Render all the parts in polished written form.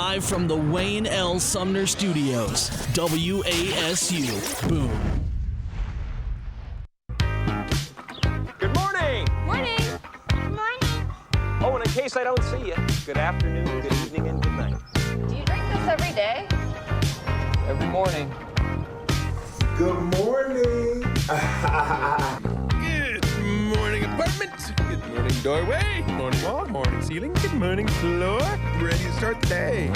Live from the Wayne L. Sumner Studios, WASU. Boom. Good morning. Morning. Good morning. Oh, and in case I don't see you, good afternoon, good evening, and good night. Do you drink this every day? Every morning. Good morning. Good morning, apartment. Good morning, doorway. Good morning, wall. Morning, ceiling. Good morning, floor. Ready to start the day.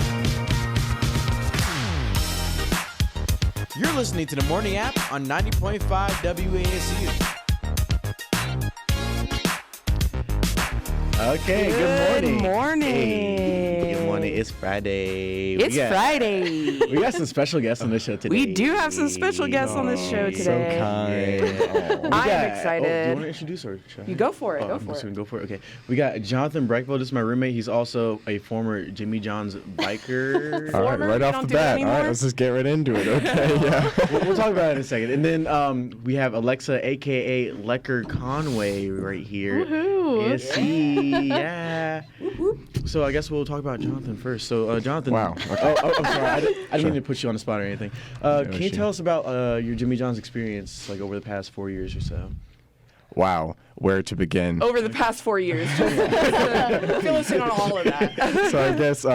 You're listening to the Morning App on 90.5 WASU. Okay, good morning. Good morning. Hey, good morning. It's Friday. It's Friday. We got some special guests on the show today. We do have some special guests on this show today. So kind. I am excited. Oh, do you want to introduce or should I? You go for it. I'm just gonna go for it. Okay. We got Jonathan Brechbiel. This is my roommate. He's also a former Jimmy John's biker. All right, right off the bat. All right, let's just get right into it. Okay, yeah. We'll talk about it in a second. And then we have Alexa, a.k.a. Lecker Conway, right here. Woohoo. Yes, yeah. So I guess we'll talk about Jonathan first. So Jonathan. Wow. Okay. Oh, I'm sorry. I didn't mean to put you on the spot or anything. Can you tell us about your Jimmy John's experience, like over the past 4 years or so? Wow, where to begin? Over the past 4 years. Just fill us in on all of that. So I guess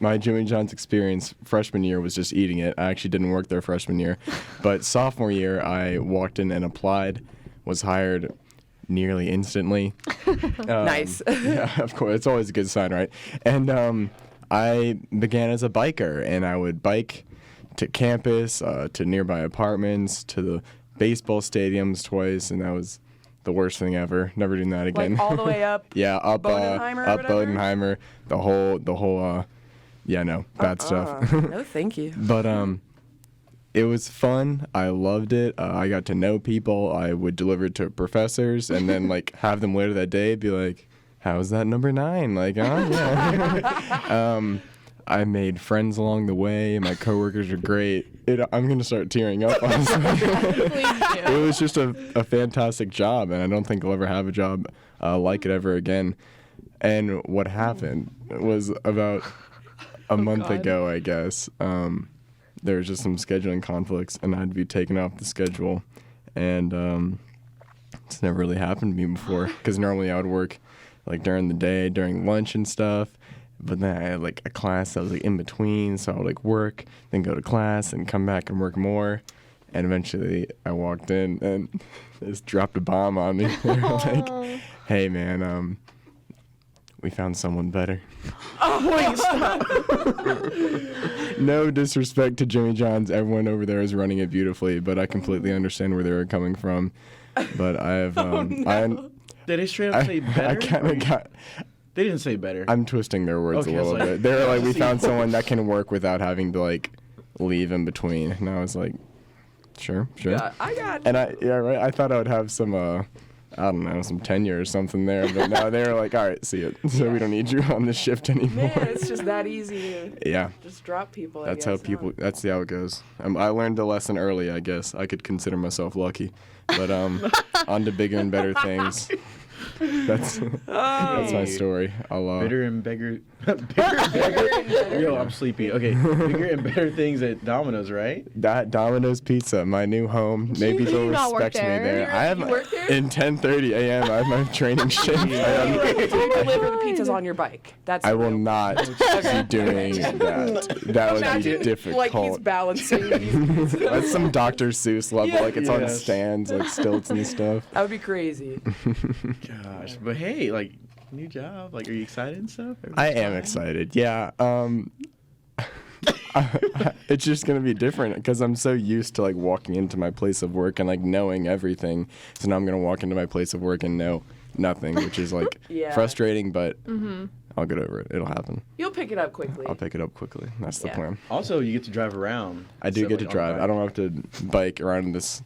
my Jimmy John's experience freshman year was just eating it. I actually didn't work there freshman year. But sophomore year, I walked in and applied, was hired nearly instantly. Nice. Yeah, of course. It's always a good sign, right? And I began as a biker, and I would bike to campus, to nearby apartments, to the baseball stadiums twice, and that was the worst thing ever. Never doing that again. Like all the way up. Yeah, up Bodenheimer up Bodenheimer. The whole yeah, no, bad stuff. No, thank you. But it was fun. I loved it. I got to know people. I would deliver it to professors and then like have them later that day be like, "How's that number 9?" Like, yeah. I made friends along the way. My coworkers are great. I'm gonna start tearing up. Honestly. It was just a fantastic job, and I don't think I'll ever have a job like it ever again. And what happened was about a month ago, I guess. There was just some scheduling conflicts, and I had to be taken off the schedule. And it's never really happened to me before, because normally I would work like during the day, during lunch and stuff. But then I had like a class that was like in between, so I would like work, then go to class, and come back and work more. And eventually I walked in and they just dropped a bomb on me. They were like, "Hey man, we found someone better." Oh, wait, stop. No disrespect to Jimmy John's. Everyone over there is running it beautifully, but I completely understand where they were coming from. But I have, Did they straight up say better? I kind of got. They didn't say better. I'm twisting their words a little bit. They were like, "We found someone that can work without having to like leave in between," and I was like, "Sure." I got. And I thought I would have some I don't know, some tenure or something there, but no, they were like, "All right, see it. So we don't need you on this shift anymore." Man, it's just that easy to yeah. just drop people. That's how people. That's how it goes. I learned the lesson early. I guess I could consider myself lucky, but on to bigger and better things. That's my story. Bitter and beggar. Yo, I'm sleepy. Okay, bigger and better things at Domino's, right? That Domino's Pizza, my new home. Maybe they'll respect me there. I have in 10:30 a.m. I have my training shift. You deliver the pizzas on your bike. I will not be doing that. That would be difficult. Like he's balancing these pizzas. That's some Dr. Seuss level. Like it's on stands, like stilts and stuff. That would be crazy. Gosh, but hey, like, new job. Like, are you excited and stuff? I am excited. Yeah. It's just gonna be different because I'm so used to like walking into my place of work and like knowing everything. So now I'm gonna walk into my place of work and know nothing, which is like frustrating, but I'll get over it. It'll happen. You'll pick it up quickly. I'll pick it up quickly. That's the plan. Also, you get to drive around. I do get to drive. I don't have to bike around in this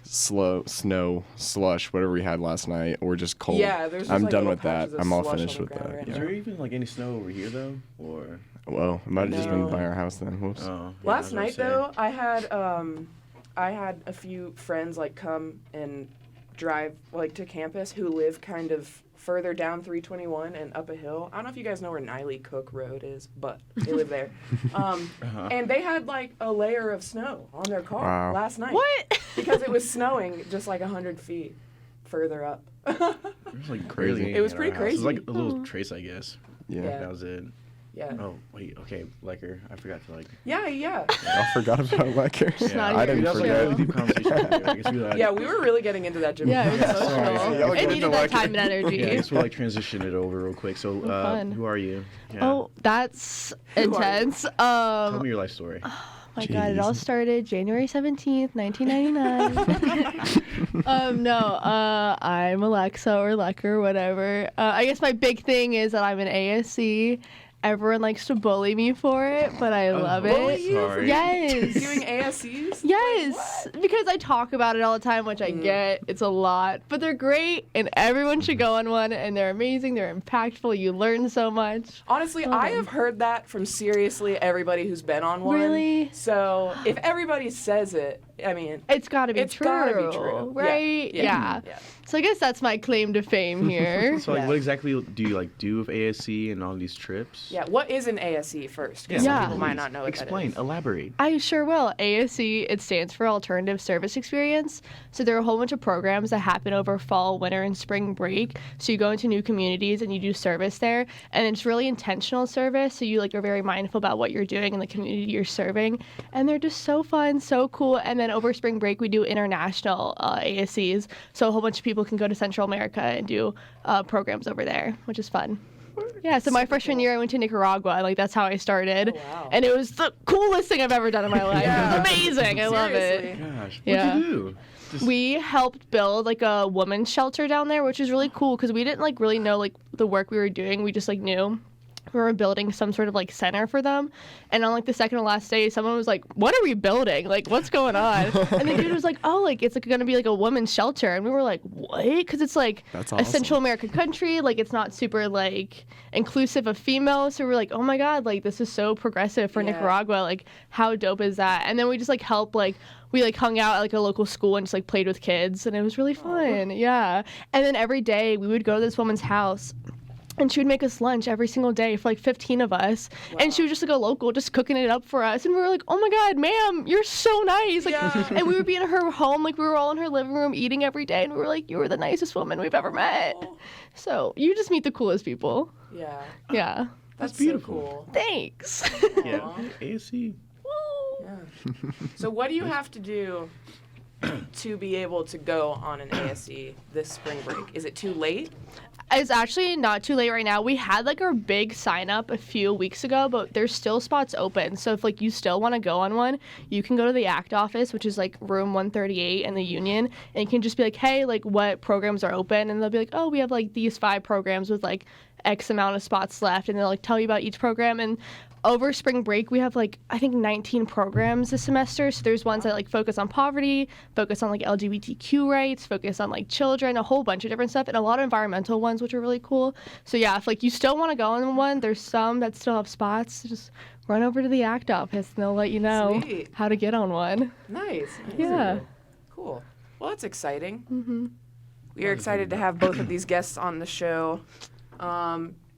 slow snow slush, whatever we had last night, or just cold. Yeah, there's just I'm like done little with that. patches of I'm all slush finished on the with ground that. right Is Yeah. there even like any snow over here though, or? Well, it might have just been No. by our house then. Whoops. Oh, yeah, Last I night was gonna though, I had a few friends like come and drive like to campus who live kind of further down 321 and up a hill. I don't know if you guys know where Niley Cook Road is, but they live there. And they had like a layer of snow on their car last night. What? Because it was snowing just like 100 feet further up. It was like crazy. It was pretty crazy. It was like a little trace, I guess. Yeah. That was it. Yeah. Oh, wait. Okay. Lecker. I forgot to like. Yeah. I forgot about Lecker. not I even didn't That's like a forget. really deep conversation. I guess we like, Yeah, we were really getting into that, Jimmy. Yeah, it was so Sorry. chill. Y'all It get needed into that Lecker. time and energy. Yeah, I guess we'll like transition it over real quick. So, fun. who are you? Yeah. Oh, that's are you? intense. Tell me your life story. Oh my God, it all started January 17th, 1999. I'm Alexa or Lecker, whatever. I guess my big thing is that I'm an ASC. Everyone likes to bully me for it, but I love it. Sorry. Yes. Doing ASCs? Yes, because I talk about it all the time, which I get. It's a lot, but they're great, and everyone should go on one, and they're amazing. They're impactful. You learn so much. Honestly, I have heard that from seriously everybody who's been on one. Really? So if everybody says it, I mean, It's got to be it's true. gotta be true. Right? Yeah. So I guess that's my claim to fame here. So, like, Yeah. what exactly do you like do with ASC and all these trips? Yeah. What is an ASC first? Because Yeah. some people might not know what Explain. that is. Elaborate. I sure will. ASC, it stands for Alternative Service Experience. So there are a whole bunch of programs that happen over fall, winter, and spring break. So you go into new communities and you do service there. And it's really intentional service. So you like are very mindful about what you're doing in the community you're serving. And they're just so fun, so cool. And then over spring break, we do international ASCs. So a whole bunch of people can go to Central America and do programs over there, which is fun. Yeah, so my freshman year I went to Nicaragua. Like that's how I started. Oh, wow. And it was the coolest thing I've ever done in my life. Yeah. It was amazing. I love it. Seriously. Gosh. Yeah. What'd you do? We helped build like a women's shelter down there, which is really cool because we didn't like really know like the work we were doing. We just like knew we were building some sort of like center for them. And on like the second to last day, someone was like, "What are we building? Like, what's going on?" And the dude was like, "Oh, like it's like gonna be like a women's shelter." And we were like, "What?" Because it's like That's a awesome. Central American country, like it's not super like inclusive of females. So we're like, "Oh my God, like this is so progressive for Yeah. Nicaragua. Like, how dope is that?" And then we just like help like. We like hung out at like a local school and just like played with kids and it was really fun. Yeah. And then every day we would go to this woman's house and she would make us lunch every single day for like 15 of us. And she was just like a local, just cooking it up for us. And we were like, "Oh my God, ma'am, you're so nice." Like, and we would be in her home, like we were all in her living room eating every day. And we were like, "You were the nicest woman we've ever met." So you just meet the coolest people. Yeah. Yeah. That's beautiful. So cool. Thanks. Yeah. ASC. Yeah. So what do you have to do to be able to go on an ASC this spring break? Is it too late? It's actually not too late right now. We had like our big sign up a few weeks ago, but there's still spots open. So if like you still want to go on one, you can go to the ACT office, which is like room 138 in the Union, and you can just be like, "Hey, like what programs are open?" And they'll be like, "Oh, we have like these 5 programs with like X amount of spots left," and they'll like tell you about each program. And over spring break, we have like I think 19 programs this semester. So there's ones that like focus on poverty, focus on like LGBTQ rights, focus on like children, a whole bunch of different stuff, and a lot of environmental ones, which are really cool. So yeah, if like you still want to go on one, there's some that still have spots. Just run over to the ACT office and they'll let you know Sweet. how to get on one. Nice. Yeah. Cool. Well, that's exciting. Mm-hmm. We are excited to have both of these guests on the show.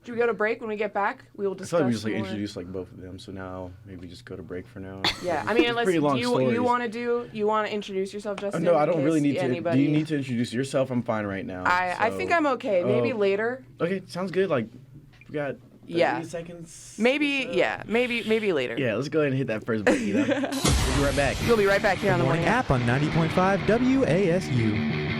Do we go to break when we get back? We will I discuss thought we just like more. introduced like both of them, so now maybe just go to break for now. Yeah, I mean, unless pretty long do you stories. want to introduce yourself, Justin? No, I in don't really case need to. Anybody... Do you need to introduce yourself? I'm fine right now. I so- think I'm okay. Maybe Oh. later. Okay, sounds good. Like, we got 30 seconds. Maybe, or so? yeah. Maybe later. Yeah, let's go ahead and hit that first break, you know? We'll be right back. We'll be right back here on the Morning morning. app on 90.5 WASU.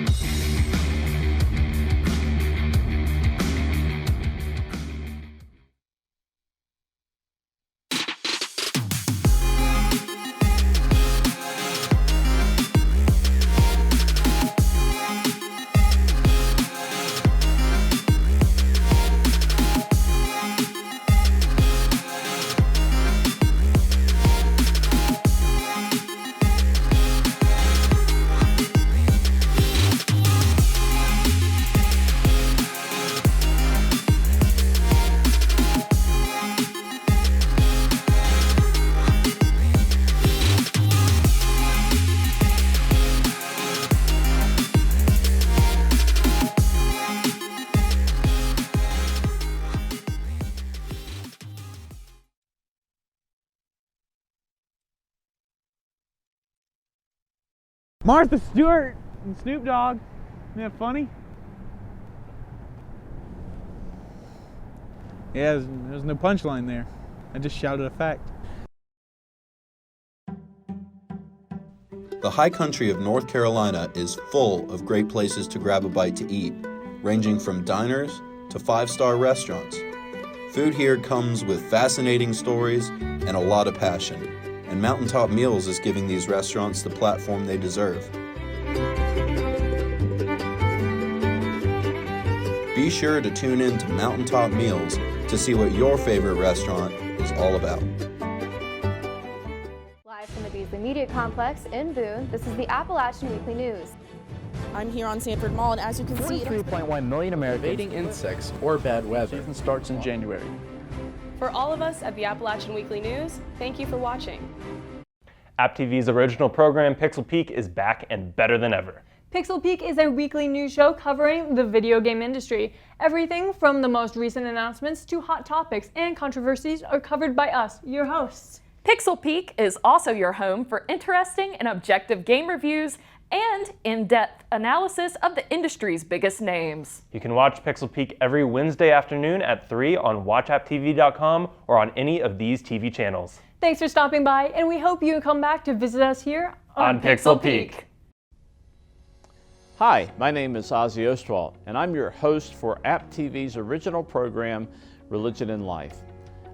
Martha Stewart and Snoop Dogg. Isn't that funny? Yeah, there's no punchline there. I just shouted a fact. The high country of North Carolina is full of great places to grab a bite to eat, ranging from diners to five-star restaurants. Food here comes with fascinating stories and a lot of passion, and Mountaintop Meals is giving these restaurants the platform they deserve. Be sure to tune in to Mountaintop Meals to see what your favorite restaurant is all about. Live from the Beasley Media Complex in Boone, this is the Appalachian Weekly News. I'm here on Sanford Mall, and as you can see, 3.1 million Americans evading insects or bad weather. Season starts in January. For all of us at the Appalachian Weekly News, thank you for watching. App TV's original program, Pixel Peek, is back and better than ever. Pixel Peek is a weekly news show covering the video game industry. Everything from the most recent announcements to hot topics and controversies are covered by us, your hosts. Pixel Peek is also your home for interesting and objective game reviews and in-depth analysis of the industry's biggest names. You can watch Pixel Peek every Wednesday afternoon at 3 on watchapptv.com or on any of these TV channels. Thanks for stopping by, and we hope you come back to visit us here on Pixel Peek. Hi, my name is Ozzy Ostwald, and I'm your host for App TV's original program, Religion and Life.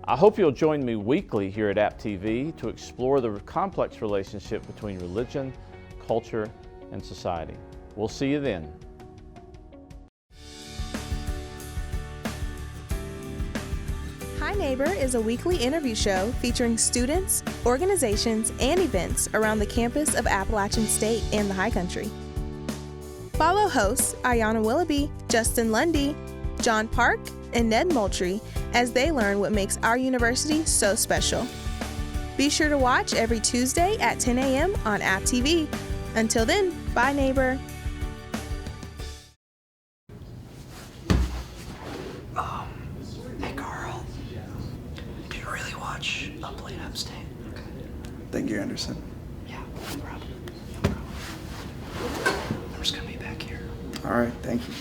I hope you'll join me weekly here at App TV to explore the complex relationship between religion, culture, and society. We'll see you then. Hi Neighbor is a weekly interview show featuring students, organizations, and events around the campus of Appalachian State and the High Country. Follow hosts Ayanna Willoughby, Justin Lundy, John Park, and Ned Moultrie as they learn what makes our university so special. Be sure to watch every Tuesday at 10 a.m. on App TV. Until then, bye neighbor. Hey Carl, do you really watch Up Late Upstate? Thank you, Anderson. Yeah, no problem. No problem. I'm just gonna be back here. All right, thank you.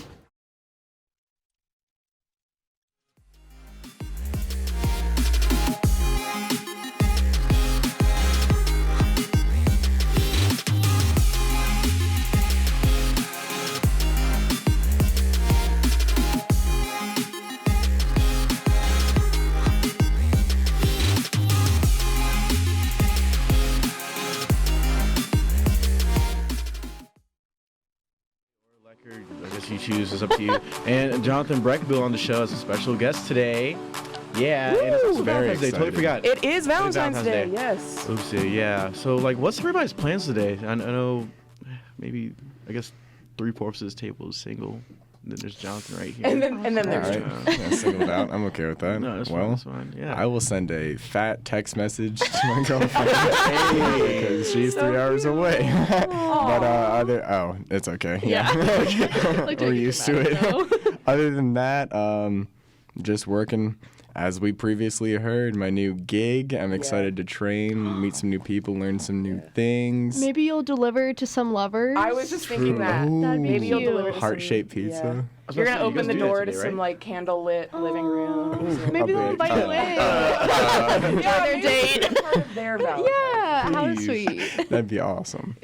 I guess you choose. It's up to you. And Jonathan Brechbiel on the show as a special guest today. Yeah, and it's also Valentine's Day. Totally forgot. It is Valentine's Day. Yes. Oopsie, yeah. So, like, what's everybody's plans today? I know maybe, I guess, 3/4 of this table is single. And then there's Jonathan right here. And then there's yeah, singled out. I'm okay with that. No, that's fine, that's fine. Yeah. I will send a fat text message to my girlfriend because she's 3 hours away. But it's okay. Yeah. We're used to it. Other than that, just working. As we previously heard, my new gig. I'm excited to train, meet some new people, learn some new things. Maybe you'll deliver to some lovers. I was just thinking that. That'd be Maybe you'll deliver to heart-shaped pizza. Yeah. You're gonna open the door to some like candlelit living rooms. Maybe they'll invite you in. Yeah, their date. Part of their Valentine's. Yeah, how sweet. That'd be awesome.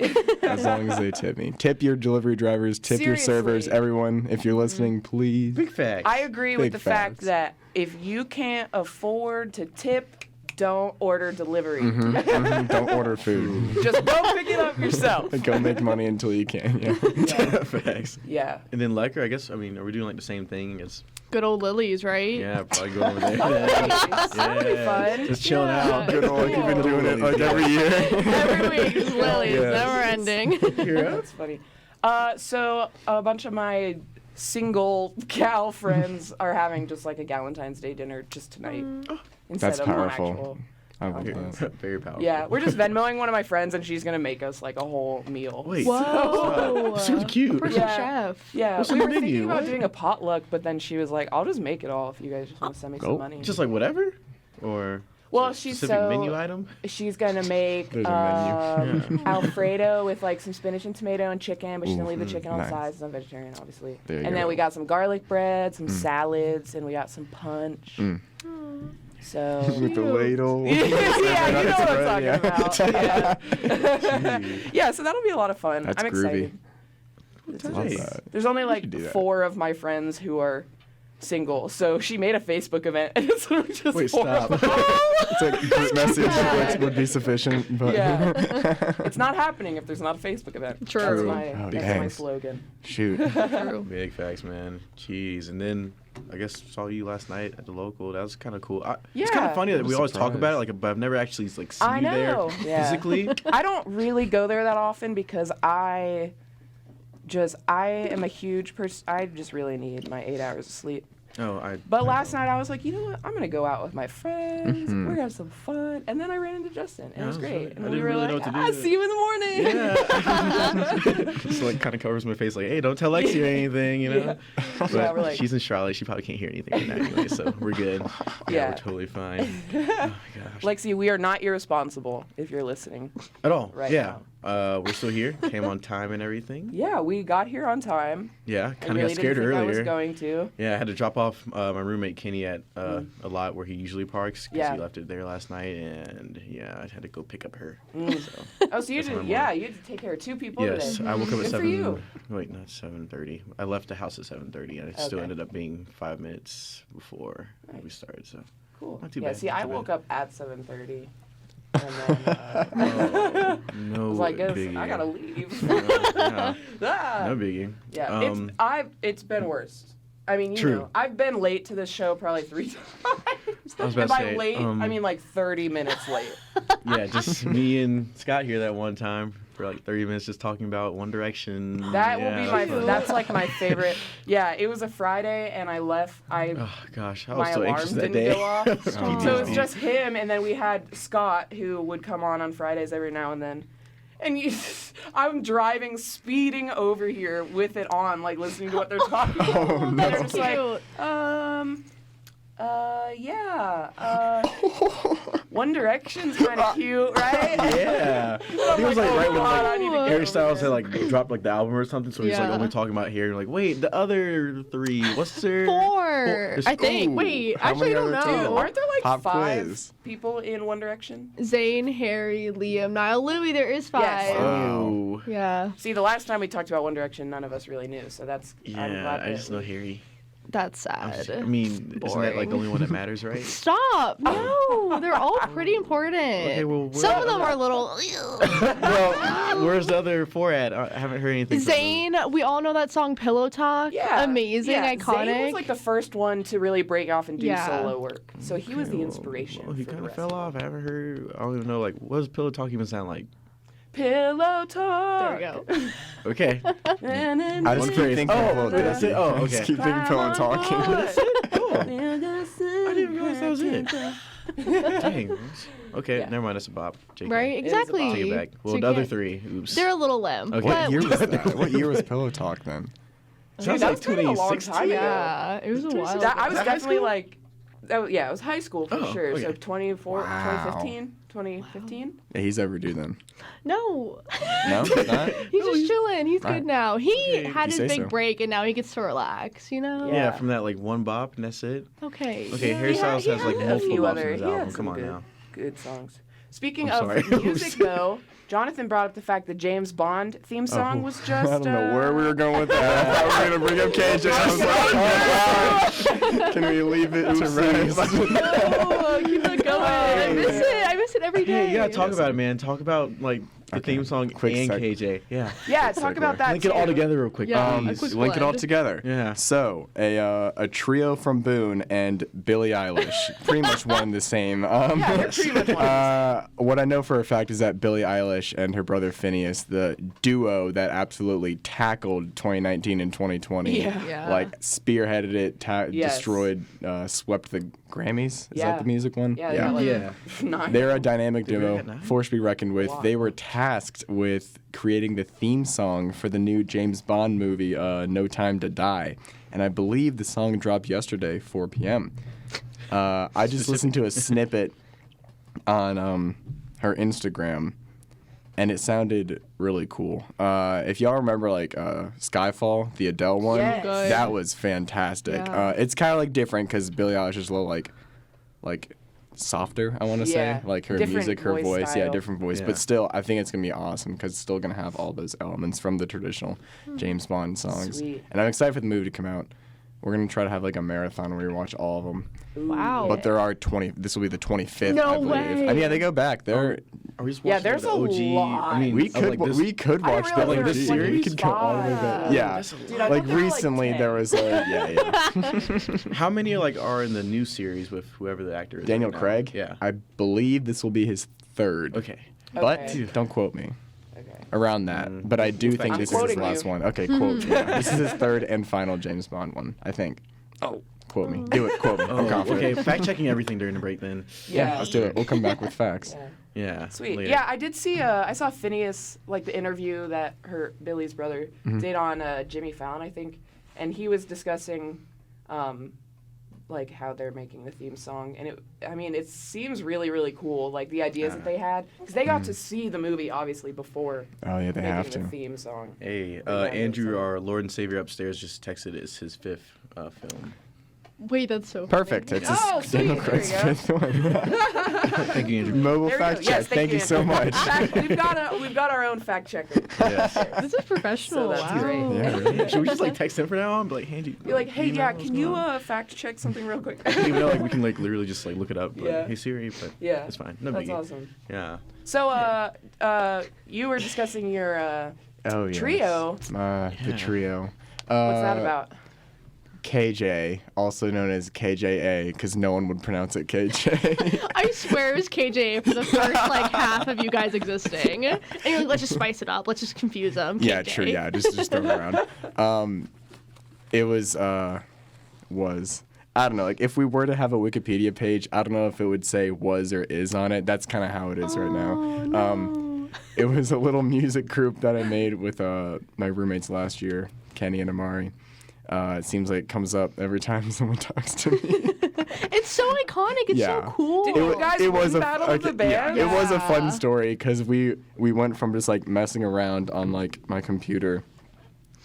As long as they tip me. Tip your delivery drivers, tip your servers, everyone. If you're listening, please. Big facts. I agree with the fact that if you can't afford to tip, don't order delivery. Don't order food. Just go pick it up yourself. Go make money until you can. Yeah. Facts. Yeah. And then Lecker, I guess, are we doing like the same thing as... Good old Lily's, right? Yeah, probably go over there. That'd be fun. Just chilling out. Good old, you've been doing it like every year. Every week is Lily's, never ending. That's funny. So a bunch of my single gal friends are having just like a Valentine's Day dinner just tonight. Instead That's of powerful. An actual I love that. Very powerful. Yeah, we're just Venmoing one of my friends, and she's gonna make us like a whole meal. Wait, whoa, so cute. Personal chef. Yeah, What's we the were thinking menu? about What? doing a potluck, but then she was like, "I'll just make it all if you guys just want to send me some money." Just like whatever, or Well, she's specific menu item? She's gonna make There's a menu. Alfredo with like some spinach and tomato and chicken, but she's gonna leave the chicken on the nice. side. It's not vegetarian, obviously. There you And go. then we got some garlic bread, some salads, and we got some punch. So With the ladle. yeah, you know what I'm talking Yeah. about. Yeah, so that'll be a lot of fun. That's I'm excited. groovy. There's only like do that. 4 of my friends who are single, so she made a Facebook event, and it's literally just Wait, 4 stop. of them. It's like group message would be sufficient, but Yeah. It's not happening if there's not a Facebook event. True. That's my slogan. Shoot. True. Big facts, man. Jeez. And then I guess saw you last night at the local. That was kind of cool. It's kind Yeah. of funny that I'm we always talk about it, surprised. like, but I've never actually like seen I you there know. Yeah. physically. I don't really go there that often because I am a huge person. I just really need my 8 hours of sleep. But last night I was like, you know what? I'm gonna go out with my friends. Mhm. We're gonna have some fun. And then I ran into Justin, and it was great. And I we didn't were really know like, what to do. I'll see you in the morning. Yeah. Just like kind of covers my face, like, hey, don't tell Lexi or anything, you know. Yeah. But Yeah, we're like- she's in Charlotte. She probably can't hear anything right now anyway, so we're good. Yeah. We're totally fine. Oh my gosh. Lexi, we are not irresponsible if you're listening. At all. Right Yeah. We're still here. Came on time and everything. Yeah, we got here on time. Yeah. I Kind of really got scared didn't think earlier. I was going to. Yeah, I had to drop off my roommate Kenny at a lot where he usually parks because Yeah. he left it there last night, and yeah, I had to go pick up her. Mm. So, Oh, so you that's did? what I'm Yeah, on. you had to take care of 2 people Yes, today. I woke up at Good for you. Wait, not 7:30. I left the house at 7:30, and it still Okay. ended up being 5 minutes before we started. So Cool. not too Yeah, bad. see, not I too woke bad. up at 7:30. And then No I was like, biggie. I gotta leave. Yeah. Ah. No biggie. Yeah, it's been worse. I mean, you True. know, I've been late to this show probably 3 times. I was And about by to say, late, I mean like 30 minutes late. yeah, just me and Scott here that one time for like 30 minutes just talking about One Direction. That will Yeah, be my. fun. That's like my favorite. Yeah, it was a Friday, and I left. Oh gosh, I was My so alarms anxious that didn't day. go off. PTSD. So it was just him, and then we had Scott, who would come on Fridays every now and then. And I'm driving, speeding over here with it on, like listening to what they're talking about. Oh, And no. they're just like, yeah. One Direction's kind of cute, right? Yeah. I'm He was like oh, right when God, I need to like get Harry over Styles there. had like dropped like the album or something, so he's like Yeah. only talking about Harry. Like, wait, the other 3, what's their 4, There's- I think. Ooh, Wait, how actually, I many don't other know. two? Aren't there like Pop 5 quiz. people in One Direction? Zayn, Harry, Liam, Niall. Literally, there is 5. Yes. Oh. Yeah, See, the last time we talked about One Direction, none of us really knew, so that's. I'm Yeah, glad I that just know Harry. that's sad. I mean, isn't that like the only one that matters, right? Stop! No, they're all pretty important. Okay, well, we're- some of them are a little. Well, where's the other 4 at? I haven't heard anything. from them. Zayn, we all know that song "Pillow Talk." Yeah, amazing, yeah. iconic. Zayn was like the first one to really break off and do Yeah. solo work, so he was the inspiration. Well, he for the kind of rest fell off. I haven't heard. I don't even know. Like, what does Pillow Talk even sound like? Pillow Talk. There we go. Okay. I just keep thinking about that's it? Oh, I just okay. keep thinking Pillow talking. That's it? Oh. I didn't realize that was it. Dang. Okay, Yeah. never mind. That's a bop. JK. Right? Exactly. Take it back. Well, So you the other can't- 3. Oops. They're a little limp. Okay. What but- year was that? What year was Pillow Talk then? Sounds that like was kinda a long 2016. time ago. Yeah, it was a while. That, I was High definitely school? like, yeah, it was high school for Oh, sure. So okay. 2015, 2015. Yeah, he's overdue then. No. No, not. He's just chilling. He's Right. good now. He Okay. had You his say big so. break, and now he gets to relax. You know. Yeah, from that like one bop, and that's it. Okay. Okay, yeah. Harry Styles has like a multiple few bops other. in his He had album. some Come on good, now. good songs. Speaking I'm of sorry. music, though, Jonathan brought up the fact that James Bond theme song was just. I don't know where we were going with that. I thought we were gonna bring up KJ. I was like, oh wow. Can we leave it to rest? No, keep it going. I miss it. I miss it every day. Hey, you gotta talk about it, man. Talk about like the theme song Quick and sec- KJ. Yeah. Yeah, talk about that. Link it all too. together real quick. Yeah, a please. quick Link it all blend. together. Yeah. So a trio from Boone and Billie Eilish, pretty much one and the same. Yeah, they're pretty much one. What I know for a fact is that Billie Eilish and her brother Phineas, the duo that absolutely tackled 2019 and 2020, Yeah. like spearheaded it, Yes. destroyed, swept the Grammys. Is Yeah. that the music one? Yeah, they got, like, Yeah. 9. They're a dynamic Did we duo, get 9? force to be reckoned with. Wow. They were tasked with creating the theme song for the new James Bond movie, No Time to Die. And I believe the song dropped yesterday, 4 p.m. I just listened to a snippet on her Instagram, and it sounded really cool. If y'all remember, like, Skyfall, the Adele one, Yes. that was fantastic. Yeah. It's kind of, like, different because Billie Eilish is a little, like softer, I want to Yeah. say. Like, her Different music, her voice. style. Yeah, different voice. Yeah. But still, I think it's going to be awesome because it's still going to have all those elements from the traditional James Bond songs. Sweet. And I'm excited for the movie to come out. We're going to try to have, like, a marathon where we watch all of them. Wow. But there are 20. This will be the 25th, No I believe. way. I mean, yeah, they go back. They're Are we just Yeah, watching there's the a OG? lot. I mean, we of, could like, this, we could I watch didn't the realize OG. this there was We could go all the way back. 25. Yeah, That's a Dude, I like thought there were, like, recently 10. there was yeah. How many are in the new series with whoever the actor is? Daniel right now? Craig. Yeah. I believe this will be his third. Okay. But Okay. don't quote me. Okay. Around that. But I do We'll think fact this check. is his I'm last quoting one. Okay, quote me. This is his third and final James Bond one, I think. Oh, quote me. Do it. Quote me. I'm Oh, confident. okay. Fact checking everything during the break then. Yeah, Yeah. let's do it. We'll come back with facts. Yeah. Yeah. Sweet. later. Yeah, I did see. I saw Phineas, like the interview that Billy's brother did on Jimmy Fallon, I think, and he was discussing, like how they're making the theme song, and it seems really really cool, like the ideas that they had, because they got to see the movie obviously before. Oh yeah, they making have the to. theme song. Hey, Yeah, Andrew, so- our Lord and Savior upstairs, just texted it's his 5th film. Wait, that's so Perfect. It's Oh, his Daniel sweet. Craig's There you go. fifth one. Thank you, Andrew. Mobile There we fact go. check. Yes, Thank you so Andrew. much. In fact, we've got our own fact checker. Yes. This is professional. So that's wow. great. Yeah, right. Should we just like text him for now on? Be like, Andy. Be like, hey, yeah, can you fact check something real quick? Even though like we can like literally just like look it up. Like, Yeah. Hey Siri, but Yeah. it's fine. No That's biggie. awesome. Yeah. So, you were discussing your Oh yeah. trio. The trio. What's that about? KJ, also known as KJA, because no one would pronounce it KJ. I swear it was KJ for the first like half of you guys existing. And you're like, let's just spice it up. Let's just confuse them. Yeah, KJ. true. Yeah, just throw it around. It was I don't know. Like if we were to have a Wikipedia page, I don't know if it would say was or is on it. That's kind of how it is right now. No. It was a little music group that I made with my roommates last year, Kenny and Amari. It seems like it comes up every time someone talks to me. It's so iconic. It's Yeah. so cool. Did you guys win Battle of the Bands? It was a fun Yeah. story because we went from just like messing around on like my computer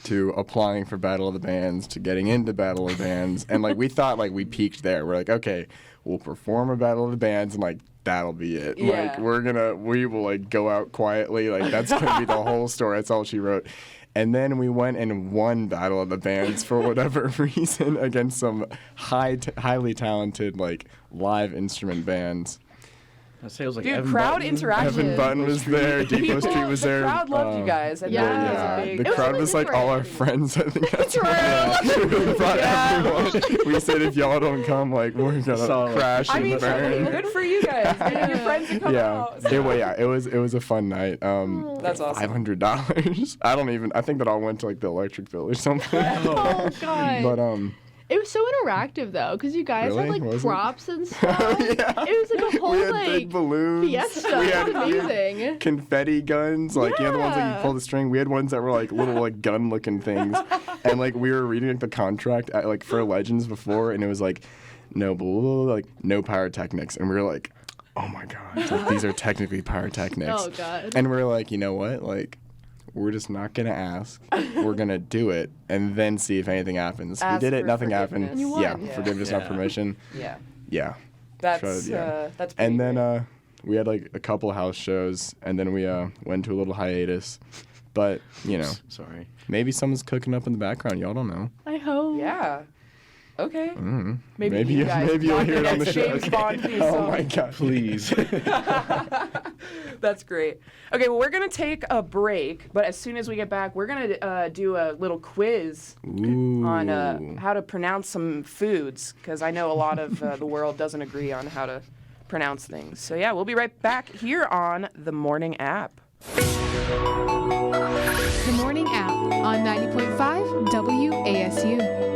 to applying for Battle of the Bands to getting into Battle of the Bands, and like we thought like we peaked there. We're like, okay, we'll perform a Battle of the Bands and like that'll be it. Yeah. Like we will like go out quietly. Like that's gonna be the whole story. That's all she wrote. And then we went and won Battle of the Bands for whatever reason against some highly talented like live instrument bands. I say it was like Dude, Evan crowd Button. interaction. Evan Button was there. Depot Street was there. The crowd loved you guys. And Yeah. that was Yeah, a big... the It was crowd really was like all our different. friends. I think that's True. what we brought Yeah. everyone. We said if y'all don't come, like we're gonna Solid. crash I and mean, burn. good for you guys. Getting your friends to come Yeah, out. it was a fun night. That's awesome. $500. I think that all went to like the electric bill or something. Oh god. But It was so interactive though, because you guys Really? had like Was it? props and stuff. yeah. It was like a whole we had like big balloons. fiesta. We It had was big amazing. confetti guns, like you know the ones that Yeah. you pull the string. We had ones that were like little like gun-looking things, and like we were reading like the contract like for Legends before, and it was like no blah, blah, blah, like no pyrotechnics, and we were like, oh my god, like, these are technically pyrotechnics. Oh god. And we're like, you know what, like. We're just not gonna ask. We're gonna do it and then see if anything happens. Ask we did it. for Nothing happened. forgiveness. You Yeah, won. Yeah. forgiveness, not Yeah. permission. Yeah. Yeah. That's That's pretty and then great. we had like a couple house shows, and then we went to a little hiatus. But you know, Sorry. maybe someone's cooking up in the background. Y'all don't know. I hope. Yeah. Okay. Mm. Maybe you guys you'll hear it on the next show. James Bond theme Oh song. my god! Please. That's great. Okay, well, we're going to take a break, but as soon as we get back, we're going to do a little quiz Ooh. on how to pronounce some foods, because I know a lot of the world doesn't agree on how to pronounce things. So, yeah, we'll be right back here on The Morning App. The Morning App on 90.5 WASU.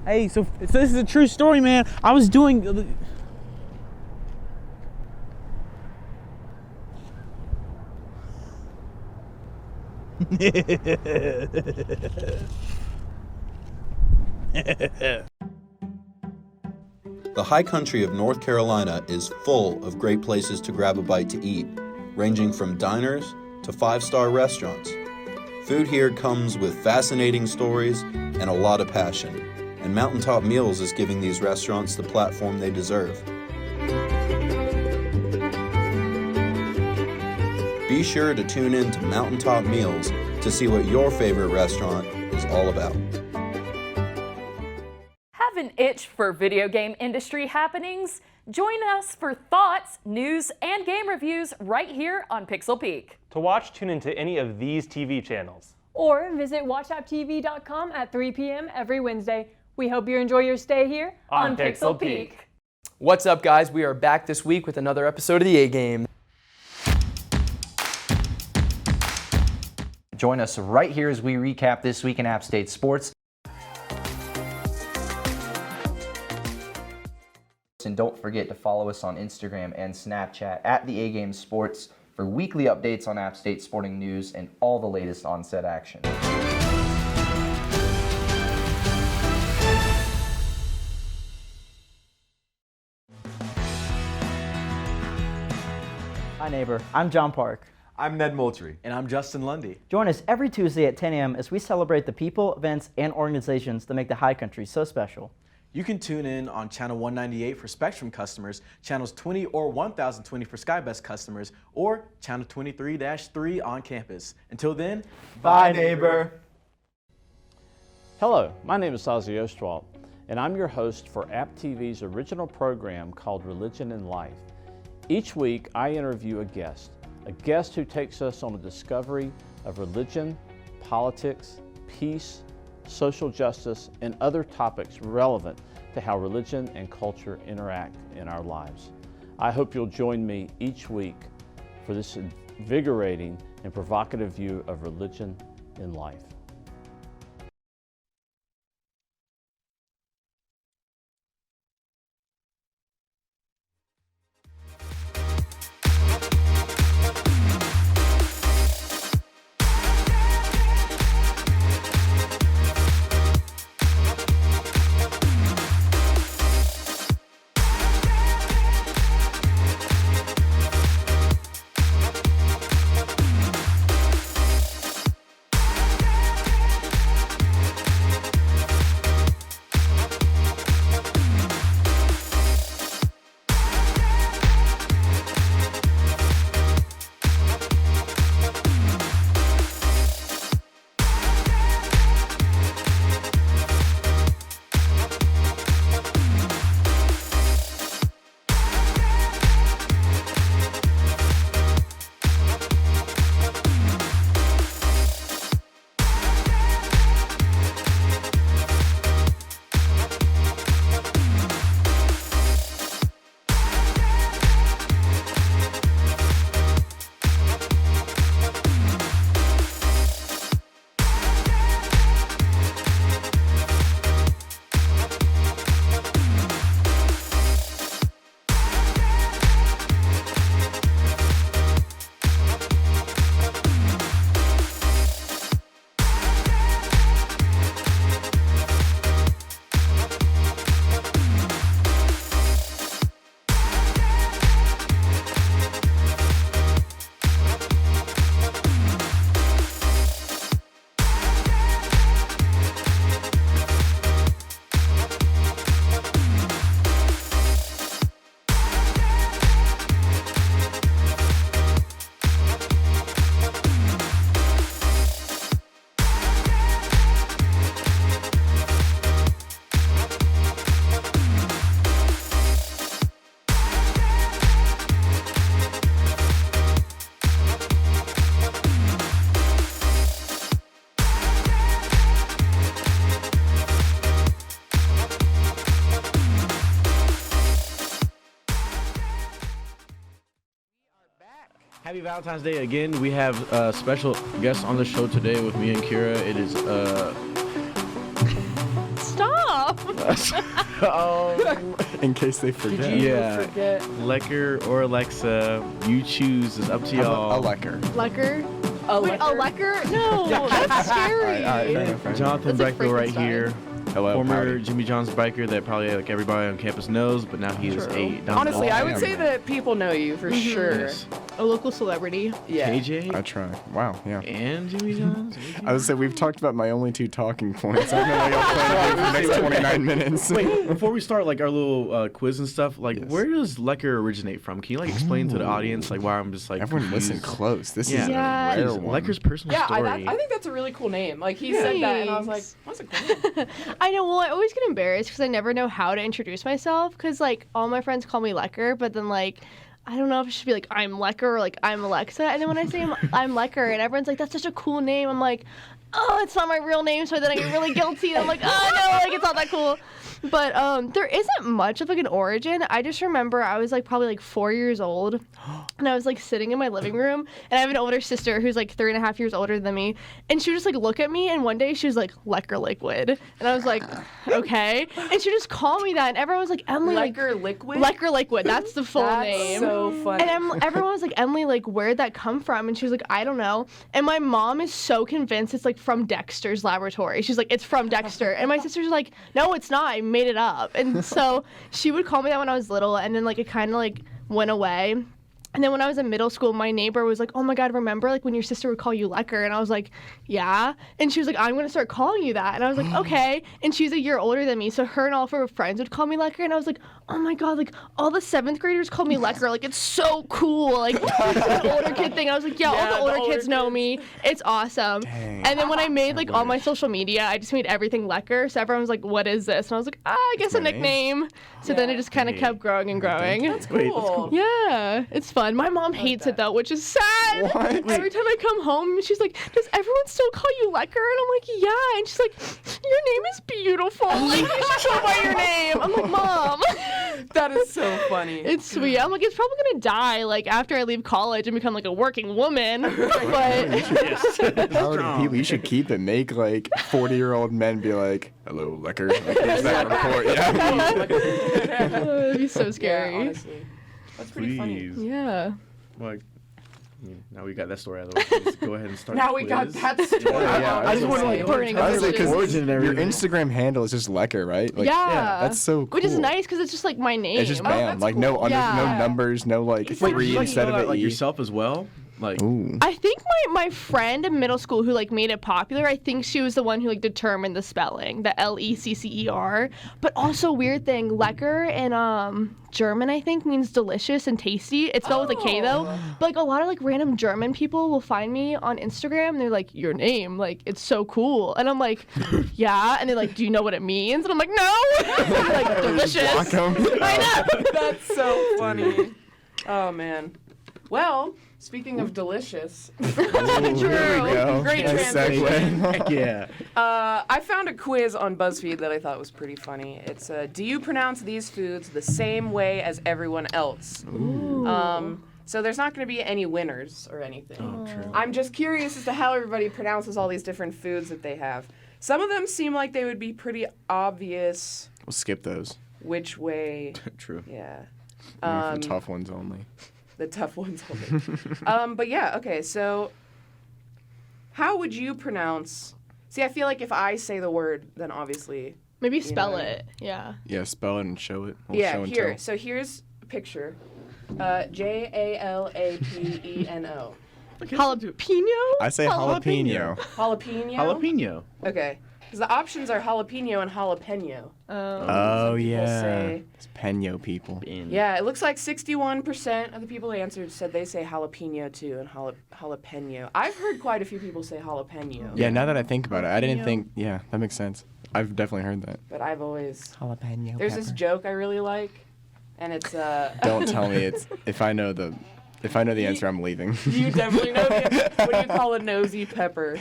Hey, so this is a true story, man. I was doing... The high country of North Carolina is full of great places to grab a bite to eat, ranging from diners to five-star restaurants. Food here comes with fascinating stories and a lot of passion, and Mountaintop Meals is giving these restaurants the platform they deserve. Be sure to tune in to Mountaintop Meals to see what your favorite restaurant is all about. Have an itch for video game industry happenings? Join us for thoughts, news, and game reviews right here on Pixel Peak. To watch, tune into any of these TV channels. Or visit WatchAppTV.com at 3 p.m. every Wednesday. We hope you enjoy your stay here on Pixel Peak. What's up, guys? We are back this week with another episode of the A-Game. Join us right here as we recap this week in App State sports. And don't forget to follow us on Instagram and Snapchat at the A-Game Sports for weekly updates on App State sporting news and all the latest on set action. Hi neighbor, I'm John Park. I'm Ned Moultrie. And I'm Justin Lundy. Join us every Tuesday at 10 a.m. as we celebrate the people, events, and organizations that make the High Country so special. You can tune in on Channel 198 for Spectrum customers, Channels 20 or 1020 for SkyBest customers, or Channel 23-3 on campus. Until then, bye neighbor. Hello, my name is Ozzy Ostwald, and I'm your host for App TV's original program called Religion and Life. Each week, I interview a guest who takes us on a discovery of religion, politics, peace, social justice, and other topics relevant to how religion and culture interact in our lives. I hope you'll join me each week for this invigorating and provocative view of religion in life. Happy Valentine's Day again. We have a special guest on the show today with me and Kiera. It is Stop! us. In case they forget. Did you Yeah. forget? Lecker or Alexa, you choose. It's up to y'all. A Lecker. Lecker? A Wait, a Lecker? No, that's scary. All right, fair enough. Jonathan That's like Brechbiel right Frankenstein. here. Hello, Former howdy. Jimmy John's biker that probably like everybody on campus knows, but now he is a Honestly, I would Damn. say that people know you for sure. Yes. A local celebrity. Yeah. KJ I try. Wow, yeah. and Jimmy John's. I would say we've talked about my only 2 talking points. I know y'all plan to do for the next 29 minutes. Wait, before we start like our little quiz and stuff, like Yes. where does Lecker originate from? Can you like explain to the audience like why I'm just like Everyone listen confused? close. This Yeah. is Yeah. a rare one. Lecker's personal Yeah, story. I think that's a really cool name. Like, he said that, and I was like, what's a cool name? I know. Well, I always get embarrassed because I never know how to introduce myself. Because like all my friends call me Lecker, but then like I don't know if it should be like I'm Lecker or like I'm Alexa. And then when I say I'm Lecker, and everyone's like, that's such a cool name. I'm like, oh, it's not my real name. So then I get really guilty. And I'm like, oh no, like it's not that cool. But there isn't much of like an origin. I just remember I was like probably like 4 years old, and I was like sitting in my living room, and I have an older sister who's like 3.5 years older than me, and she would just like look at me, and one day she was like Lecker Liquid, and I was like, okay, and she just called me that, and everyone was like, Emily, Lecker Liquid? Lecker Liquid, that's the full That's name. so funny. And everyone was like, Emily, like where'd that come from? And she was like, I don't know. And my mom is so convinced it's like from Dexter's laboratory. She's like, it's from Dexter. And my sister's like, no, it's not. I made it up. And so she would call me that when I was little, and then like it kind of like went away. And then when I was in middle school, my neighbor was like, oh my God, remember like when your sister would call you Lecker? And I was like, yeah. And she was like, I'm going to start calling you that. And I was like, okay. And she's a year older than me. So her and all of her friends would call me Lecker. And I was like, oh my God, like all the 7th graders call me Lecker. Like it's so cool. Like it's an older kid thing. I was like, yeah, all the older kids know me. It's awesome. Dang. And then when I made like all my social media, I just made everything Lecker. So everyone was like, what is this? And I was like, I guess a my name. nickname. So then it just kind of kept growing and growing. That's cool. Wait, that's cool. Yeah, it's fun. My mom hates it though, which is sad. What? Every time I come home, she's like, "Does everyone still call you Lecker?" And I'm like, "Yeah." And she's like, "Your name is beautiful. Like you should go by your name." I'm like, "Mom." That is so funny. It's sweet. I'm like, it's probably gonna die like after I leave college and become like a working woman. But How people, you should keep it. Make like 40-year-old men be like, hello, Lecker. Like, here's that report. Yeah. it'd be so scary. Yeah, honestly. That's pretty funny. Please. Yeah. Like, now we got that story out of the way. Let's go ahead and start. Now the we got quiz. that story. Yeah, I just want to like Burning Honestly, Origin. 'cause origin and your everything. Instagram handle is just Lecker, right? Like, Yeah. That's so cool. Which is nice because it's just like my name. It's just Oh, bam. that's Like cool. no no Yeah. numbers, no like It's Wait, like, you 3 like instead know of that, an like E. yourself as well? Like, Ooh. I think my friend in middle school who like made it popular, I think she was the one who like determined the spelling, the Leccer. But also weird thing, Lecker in German I think means delicious and tasty. It's spelled with a K though. But like a lot of like random German people will find me on Instagram and they're like, your name, like it's so cool. And I'm like, yeah. And they're like, do you know what it means? And I'm like, no. They're like, delicious. Block 'em. I know. That's so funny. Oh man. Well, speaking of delicious, Ooh, here we go. Great Nice transition. segue. heck yeah. I found a quiz on BuzzFeed that I thought was pretty funny. It's do you pronounce these foods the same way as everyone else? So there's not going to be any winners or anything. Oh, true. I'm just curious as to how everybody pronounces all these different foods that they have. Some of them seem like they would be pretty obvious We'll skip those. which way. True. Yeah. For the tough ones only. The tough ones only. But yeah, okay, so how would you pronounce... See, I feel like if I say the word, then obviously... Maybe you spell know. it. Yeah. Yeah, spell it and show it. We'll Yeah, show and here. tell. So here's a picture. Jalapeno. Jalapeno? I say jalapeno. Jalapeno? Jalapeno. Okay. Because the options are jalapeno and jalapeno. Oh, people yeah. say- It's Peno people. Yeah, it looks like 61% of the people who answered said they say jalapeno too and jalapeno. I've heard quite a few people say jalapeno. Yeah, now that I think about it, I didn't think. Yeah, that makes sense. I've definitely heard that. But I've always... Jalapeno. There's this joke I really like, and it's... Don't tell me it's. If I know the answer, I'm leaving. You definitely know the... What do you call a nosy pepper?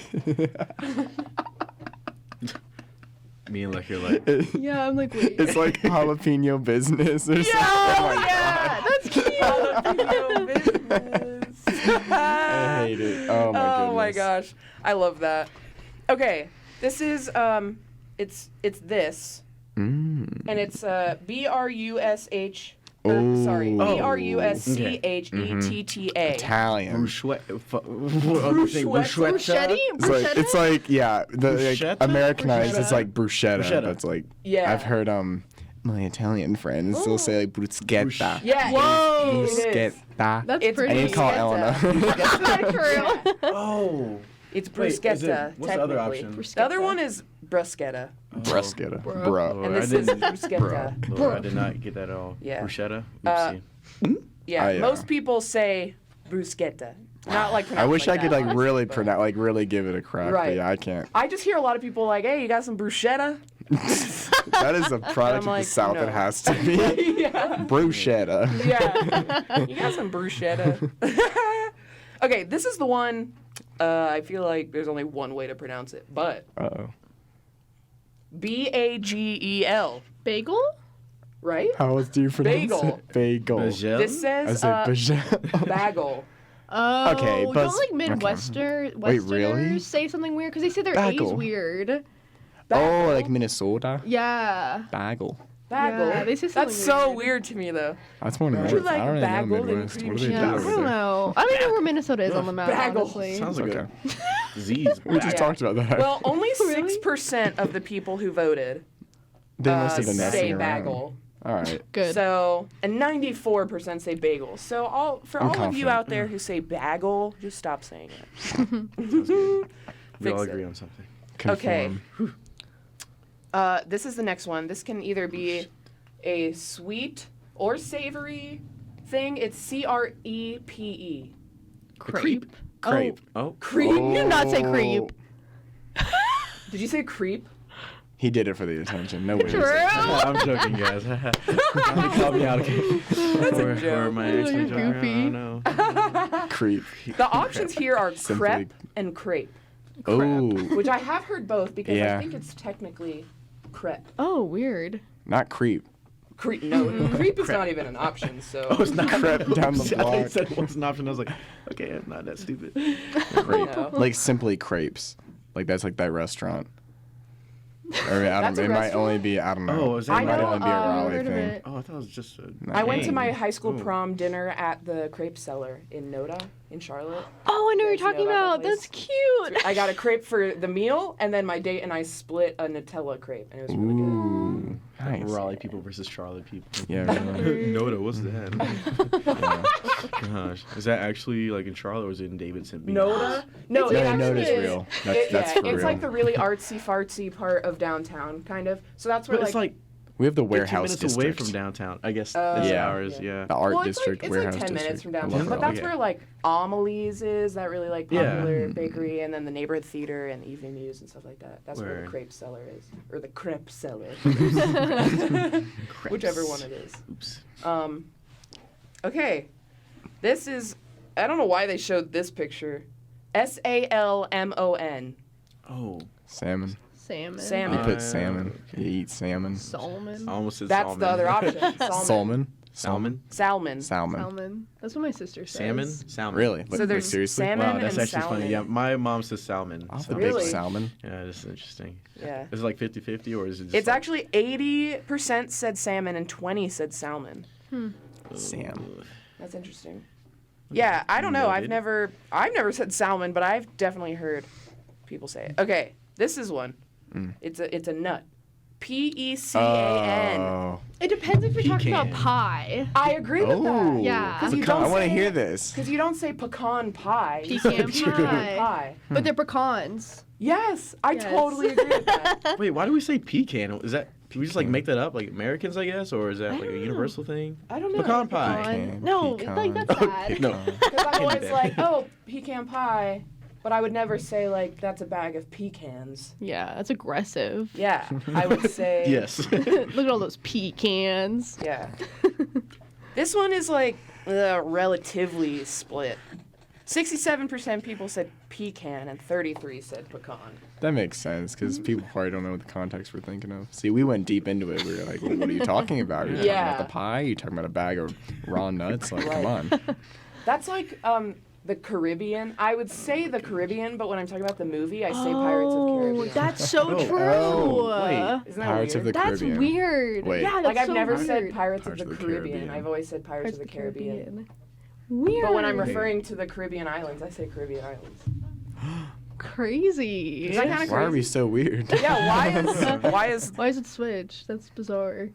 Me and Lecker like. Yeah, I'm like, wait. It's like jalapeno business or something. Oh, my yeah! That's cute! Jalapeno business. I hate it. Oh my goodness. Oh my gosh. I love that. Okay, this is, it's this. Mm. And it's B-R-U-S-H. Oh. Sorry, Oh. B-R-U-S-C-H-E-T-T-A. Italian. Bruschetti? It's like yeah, the like, Bruschetta? Americanized. It's like bruschetta. Bruschetta. That's like Yeah. I've heard my Italian friends still say like bruschetta. Yeah. Whoa. It is. Bruschetta. That's It's pretty. I need to call bruschetta. Elena. Oh. It's Wait, is bruschetta, it- what's the other technically. option? The other one is bruschetta. Bruschetta. Bro. Bro. And this is bruschetta. Lord, I did not get that at all. Yeah. Bruschetta? Uh, Oopsie. Yeah, most people say bruschetta. Not like I pronounce wish like I could that, like honestly, really but- pronounce, like really give it a crack. Right. But yeah, I can't. I just hear a lot of people like, hey, you got some bruschetta? That is a product of like, the South. no. It has to be. Yeah. Bruschetta. Yeah. You got some bruschetta. Okay, this is the one, I feel like there's only one way to pronounce it, but Uh-oh. B-A-G-E-L. Bagel? Right? How else do you pronounce Bagel. it? Bagel. Bagel? This says I say bagel. bagel. Oh, Okay, but- don't like okay. Midwesterners Wait, really? say something weird because they say their Bagel. A's weird. Oh, like Minnesota? Yeah. Bagel. Bagel. Yeah, they say something That's so weird. weird to me, though. That's more Would you Midwest. like I don't really know bagel and Midwest. cream What do they cheese? do Yeah, I over don't there? know. I don't even know where Minnesota is on the map, Bagel. honestly. Sounds like Okay. a disease. We just talked about that. Well, only 6% of the people who voted They must have been say messing around. bagel. All right. Good. So, and 94% say bagel. So, all I'm of you confident. out there who say bagel, just stop saying it. We all Fix agree it. on something. Okay. Conform. This is the next one. This can either be a sweet or savory thing. It's C-R-E-P-E. Crepe. Crepe. Oh. Creep. You did not say creep. Did you say creep? He did it for the attention. No way. True. I'm joking, guys. He called me out again. Or am I You're actually joking? goofy. I don't know. Creep. The options here are Simply- crepe and crepe, Oh. which I have heard both because Yeah. I think it's technically crepe. Oh, weird. Not creep. Creep? No, creep is not even an option. So Oh, it's not Crepe down the I thought block. you said it was an option. I was like, okay, I'm not that stupid. Crepe. No. Like simply crepes. Like that's like that restaurant. Or I That's don't. a It might restaurant? only be. I don't know. Oh, is that I It might know, only be a I've Raleigh heard of thing. it. Oh, I thought it was just a. I went to my name. high school Oh. prom dinner at the crepe cellar in Noda in Charlotte. Oh, I know what you're You guys know talking about about. that That's place? cute. I got a crepe for the meal, and then my date and I split a Nutella crepe, and it was really good. Ooh. Nice. Raleigh people versus Charlotte people. Yeah. Really. Noda, what's that? Gosh, is that actually like in Charlotte or is it in Davidson Beach? Noda? No, Yeah, it actually Noda's is. real. That's for it's real. like the really artsy fartsy part of downtown, kind of. So that's where But it's like We have the 15 warehouse minutes district. away from downtown. I guess Oh, this yeah. hours, yeah. The art well, it's district, like, warehouse it's like 10 district. minutes from I downtown, love but that's Okay. where like Amelie's is, that really like Yeah. popular bakery, and then the neighborhood theater and the evening news and stuff like that. That's where the Word. crepe cellar is, or the crepe cellar, whichever one it is. Oops. Okay, this is, I don't know why they showed this picture. Salmon. Oh. Salmon. Salmon. Salmon. You put salmon. You eat salmon. Salmon. I almost said That's salmon. the other option. Salmon. Salmon. Salmon. Salmon. Salmon. That's what my sister says. Salmon. Salmon. Really? So Like, there's seriously? salmon Wow, that's and actually salmon. funny. Yeah, my mom says salmon. Oh, the So- big Really? salmon. Yeah, this is interesting. Yeah. Is it like 50-50 or is it just It's like, actually 80% said salmon and 20 said salmon. Sam. That's interesting. Yeah, I don't know. I've never said salmon, but I've definitely heard people say it. Okay, this is one. It's a nut. P-E-C-A-N. Oh. It depends if you're talking about Pecan. pie. I agree with Oh. that. Yeah. 'Cause you Pecan. don't I want to say- hear this. Because you don't say pecan pie. you say Pecan pie. But they're pecans. Yes, I Yes. totally agree with that. Wait, why do we say pecan? Is that, do we just like make that up, like Americans, I guess, or is that like a don't know. universal thing? I don't know. Pecan pie. Pecan, No, pecan. like that's bad. No. Because I'm always bad. like, oh, pecan pie. But I would never say, like, that's a bag of pecans. Yeah, that's aggressive. Yeah, I would say. Yes. Look at all those pecans. Yeah. This one is, like, relatively split. 67% people said pecan and 33 said pecan. That makes sense because people probably don't know what the context we're thinking of. See, we went deep into it. We were like, what are you talking about? Are you talking Yeah. about the pie? Are you talking about a bag of raw nuts? Like, come Right. on. That's like, the Caribbean. I would say the Caribbean, but when I'm talking about the movie, I say Pirates of the Caribbean. That's so true. Wait. Isn't that Pirates weird? of the That's Caribbean. weird. Wait. Yeah, that's Like I've so never weird. said Pirates of the Caribbean. I've always said Pirates of the Caribbean. Weird. But when I'm referring to the Caribbean islands, I say Caribbean islands. Crazy. Is that kind of crazy? Why are we so weird? Yeah, why is it switched? That's bizarre.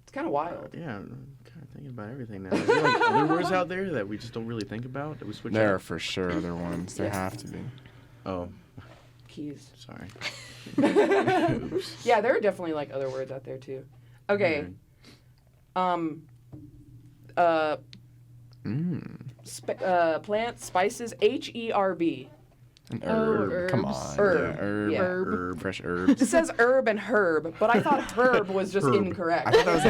It's kind of wild. Yeah, I'm kind of thinking about everything now. Are there like other words out there that we just don't really think about that we switch There out? are for sure other ones. There have to be. Oh. Keys. Sorry. Yeah, there are definitely like other words out there too. Okay. Plant spices HERB. An herb. Come on. Herb. Yeah, herb. Yeah. Herb. Fresh herbs. It says herb and herb, but I thought herb was just incorrect. I thought that was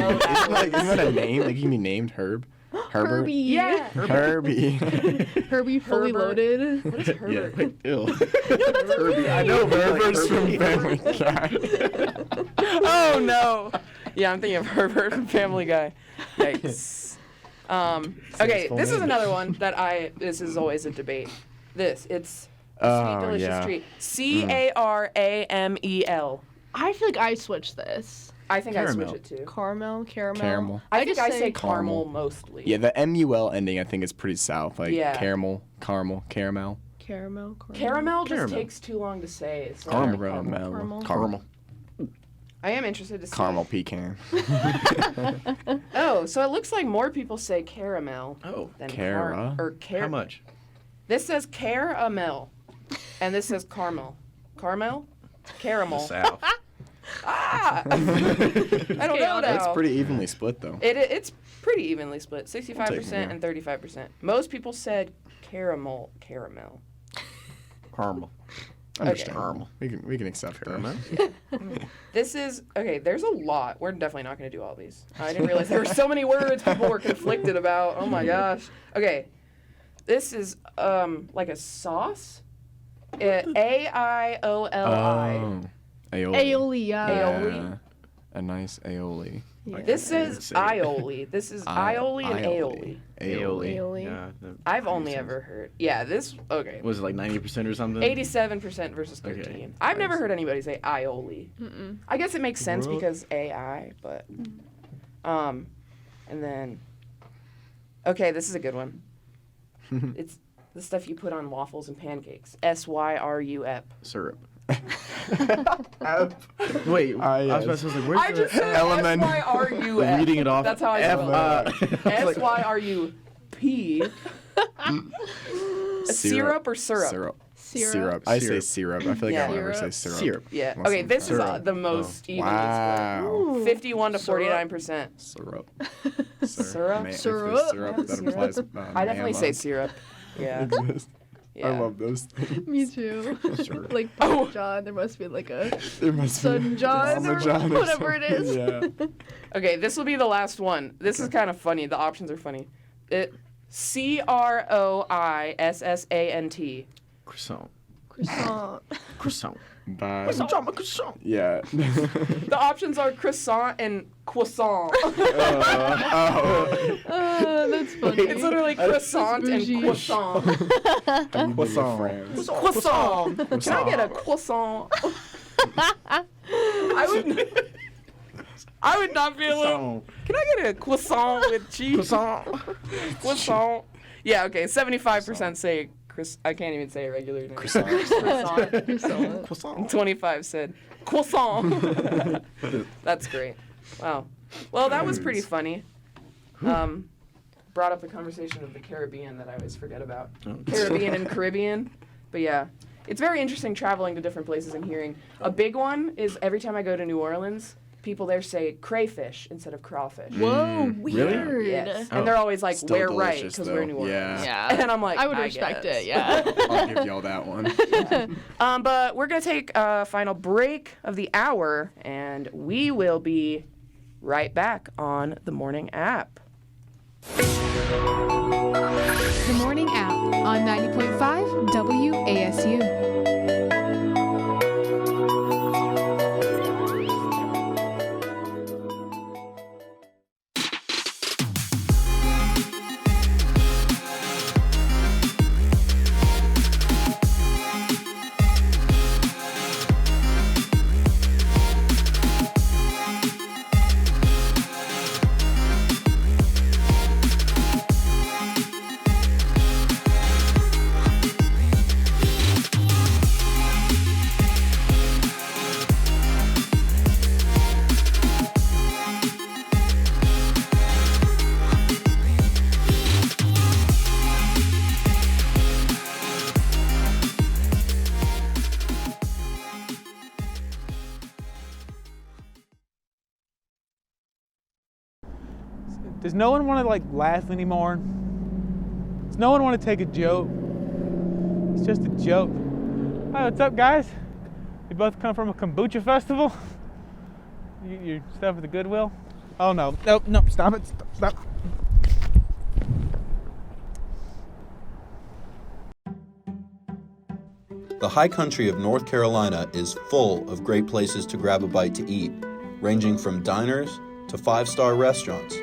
isn't that a name? Like you can be named Herb? Herbert? Herbie. Yeah. Herbie. Herbie fully Herbert. loaded. What is Herbert? Yeah. Ew. Herbie. I know Herbert's from Family Guy. Oh no. Yeah, I'm thinking of Herbert from Family Guy. Yikes. Okay, this is another one that this is always a debate. It's sweet delicious treat. CARAMEL. I feel like I switched this. I think I Caramel. switch it too. Caramel. Caramel. I think just I say caramel. caramel mostly. Yeah, the MUL ending I think is pretty south. Like Yeah. caramel. Caramel. Caramel just Caramel. takes too long to say. It's not Caramel. Caramel. I am interested to see. Caramel pecan. Oh, so it looks like more people say caramel. Oh. Than Cara? How much? This says caramel, and this says caramel. Caramel? Caramel. South. I don't know now. That's pretty evenly split though. It's pretty evenly split, 65% yeah. and 35%. Most people said caramel. Caramel. Understand. We can accept that. This is okay. There's a lot. We're definitely not going to do all these. I didn't realize there were so many words people were conflicted about. Oh my gosh. Okay, this is like a sauce. AIOLI. Aioli. yeah. Aioli. A nice aioli. Yeah. This is aioli. This is aioli and aioli. Aioli. Yeah. I've only ever heard. Yeah, this okay. Was it like 90% or something? 87% versus 13. Okay. I've never heard anybody say aioli. Mm-mm. I guess it makes sense because AI, but and then okay, this is a good one. It's the stuff you put on waffles and pancakes. SYRUP. Syrup. Wait, I was about to say, where's I the just said element? SYRUP. Reading it off. That's how I spell it. SYRUP. Syrup or syrup? Syrup. I say syrup. I feel like I don't ever say syrup. Syrup. Yeah. Unless Okay, I'm this is syrup. the most evenly Wow. split. 51 to 49%. Syrup. Syrup? If Syrup. there's syrup that implies I definitely say mamma. syrup. Yeah. Exist. Yeah. I love those things. Me too. Sure. Like Papa John, there must be like a There must Son be John Mama or John or whatever it is. something. Yeah. Okay, this will be the last one. This is kind of funny. The options are funny. CROISSANT. Croissant. Croissant. Croissant. Bye. Croissant. Yeah. The options are croissant and croissant. That's funny. It's literally croissant and bougie. croissant. Croissant. Croissant. Can I get a croissant? I would not be able. Can I get a croissant with cheese? Croissant. Yeah. Okay. 75% say I can't even say a regular name. Croissant. Croissant. 25 said croissant. That's great. Wow. Well, that was pretty funny. Brought up the conversation of the Caribbean that I always forget about. Caribbean and Caribbean. But yeah, it's very interesting traveling to different places and hearing. A big one is every time I go to New Orleans, people there say crayfish instead of crawfish. Whoa, weird. Really? Yes. Oh. And they're always like, Still we're right, delicious, because we're though. New Orleans. Yeah. And I'm like, I would respect guess. it, yeah. I'll give y'all that one. But we're going to take a final break of the hour, and we will be right back on the Morning App. The Morning App on 90.5 WASU. Does no one want to like laugh anymore? Does no one want to take a joke? It's just a joke. Hi, what's up, guys? You both come from a kombucha festival? Your stuff at the Goodwill? Oh no, nope, stop it, stop. The high country of North Carolina is full of great places to grab a bite to eat, ranging from diners to five-star restaurants.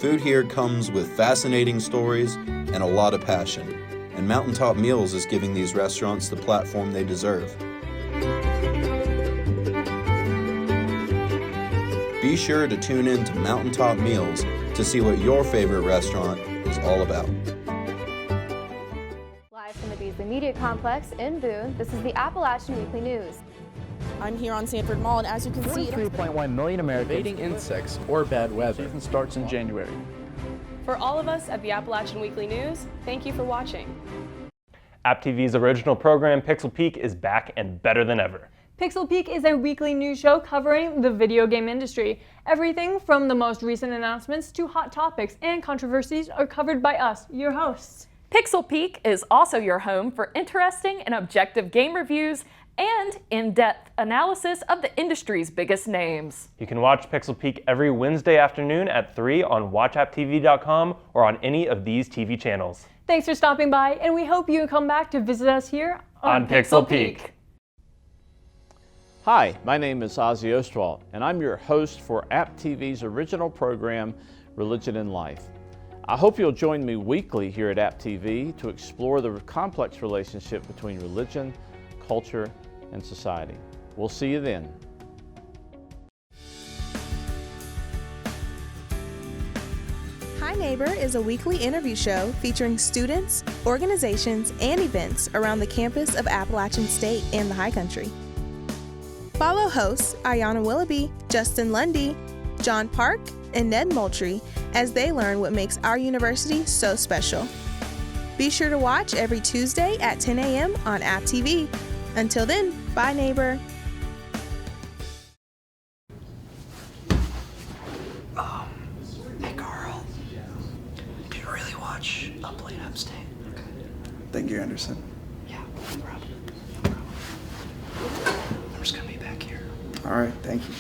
Food here comes with fascinating stories and a lot of passion, and Mountaintop Meals is giving these restaurants the platform they deserve. Be sure to tune in to Mountaintop Meals to see what your favorite restaurant is all about. Live from the Beasley Media Complex in Boone, this is the Appalachian Weekly News. I'm here on Sanford Mall, and as you can see, 3.1 million Americans evading insects or bad weather. Season starts in January. For all of us at the Appalachian Weekly News, thank you for watching. App TV's original program, Pixel Peek, is back and better than ever. Pixel Peek is a weekly news show covering the video game industry. Everything from the most recent announcements to hot topics and controversies are covered by us, your hosts. Pixel Peek is also your home for interesting and objective game reviews and in-depth analysis of the industry's biggest names. You can watch Pixel Peek every Wednesday afternoon at 3 on WatchAppTV.com or on any of these TV channels. Thanks for stopping by, and we hope you come back to visit us here on Pixel Peek. Hi, my name is Ozzy Ostwald, and I'm your host for App TV's original program, Religion and Life. I hope you'll join me weekly here at App TV to explore the complex relationship between religion, culture, and society. We'll see you then. Hi Neighbor is a weekly interview show featuring students, organizations, and events around the campus of Appalachian State and the High Country. Follow hosts Ayanna Willoughby, Justin Lundy, John Park, and Ned Moultrie as they learn what makes our university so special. Be sure to watch every Tuesday at 10 a.m. on App TV. Until then, bye neighbor. Hey Carl, do you really watch Up Late Upstate? Thank you, Anderson. Yeah, no problem. I'm just gonna be back here. All right, thank you.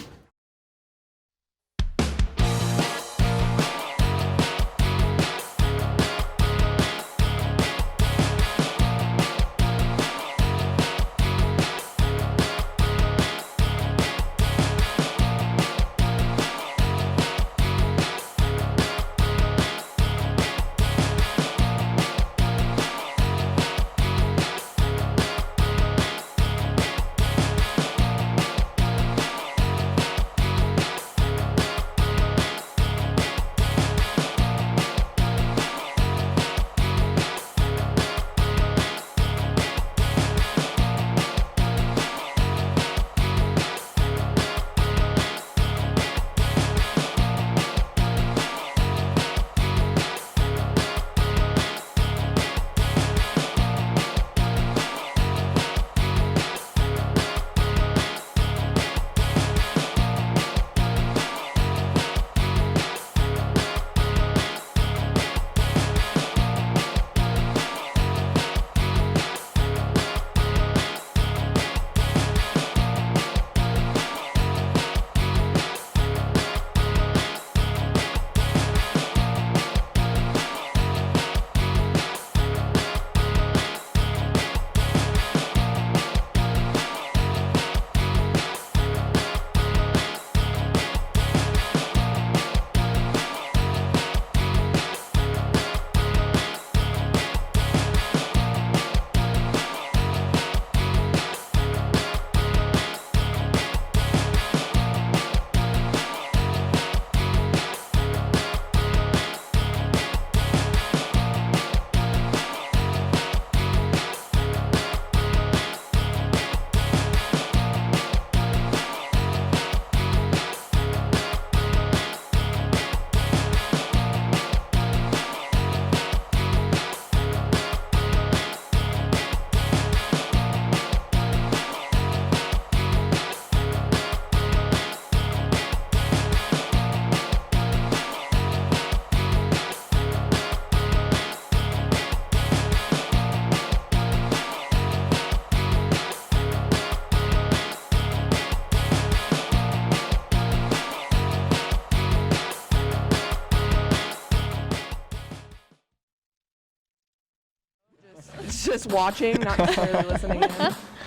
just watching, not necessarily listening in.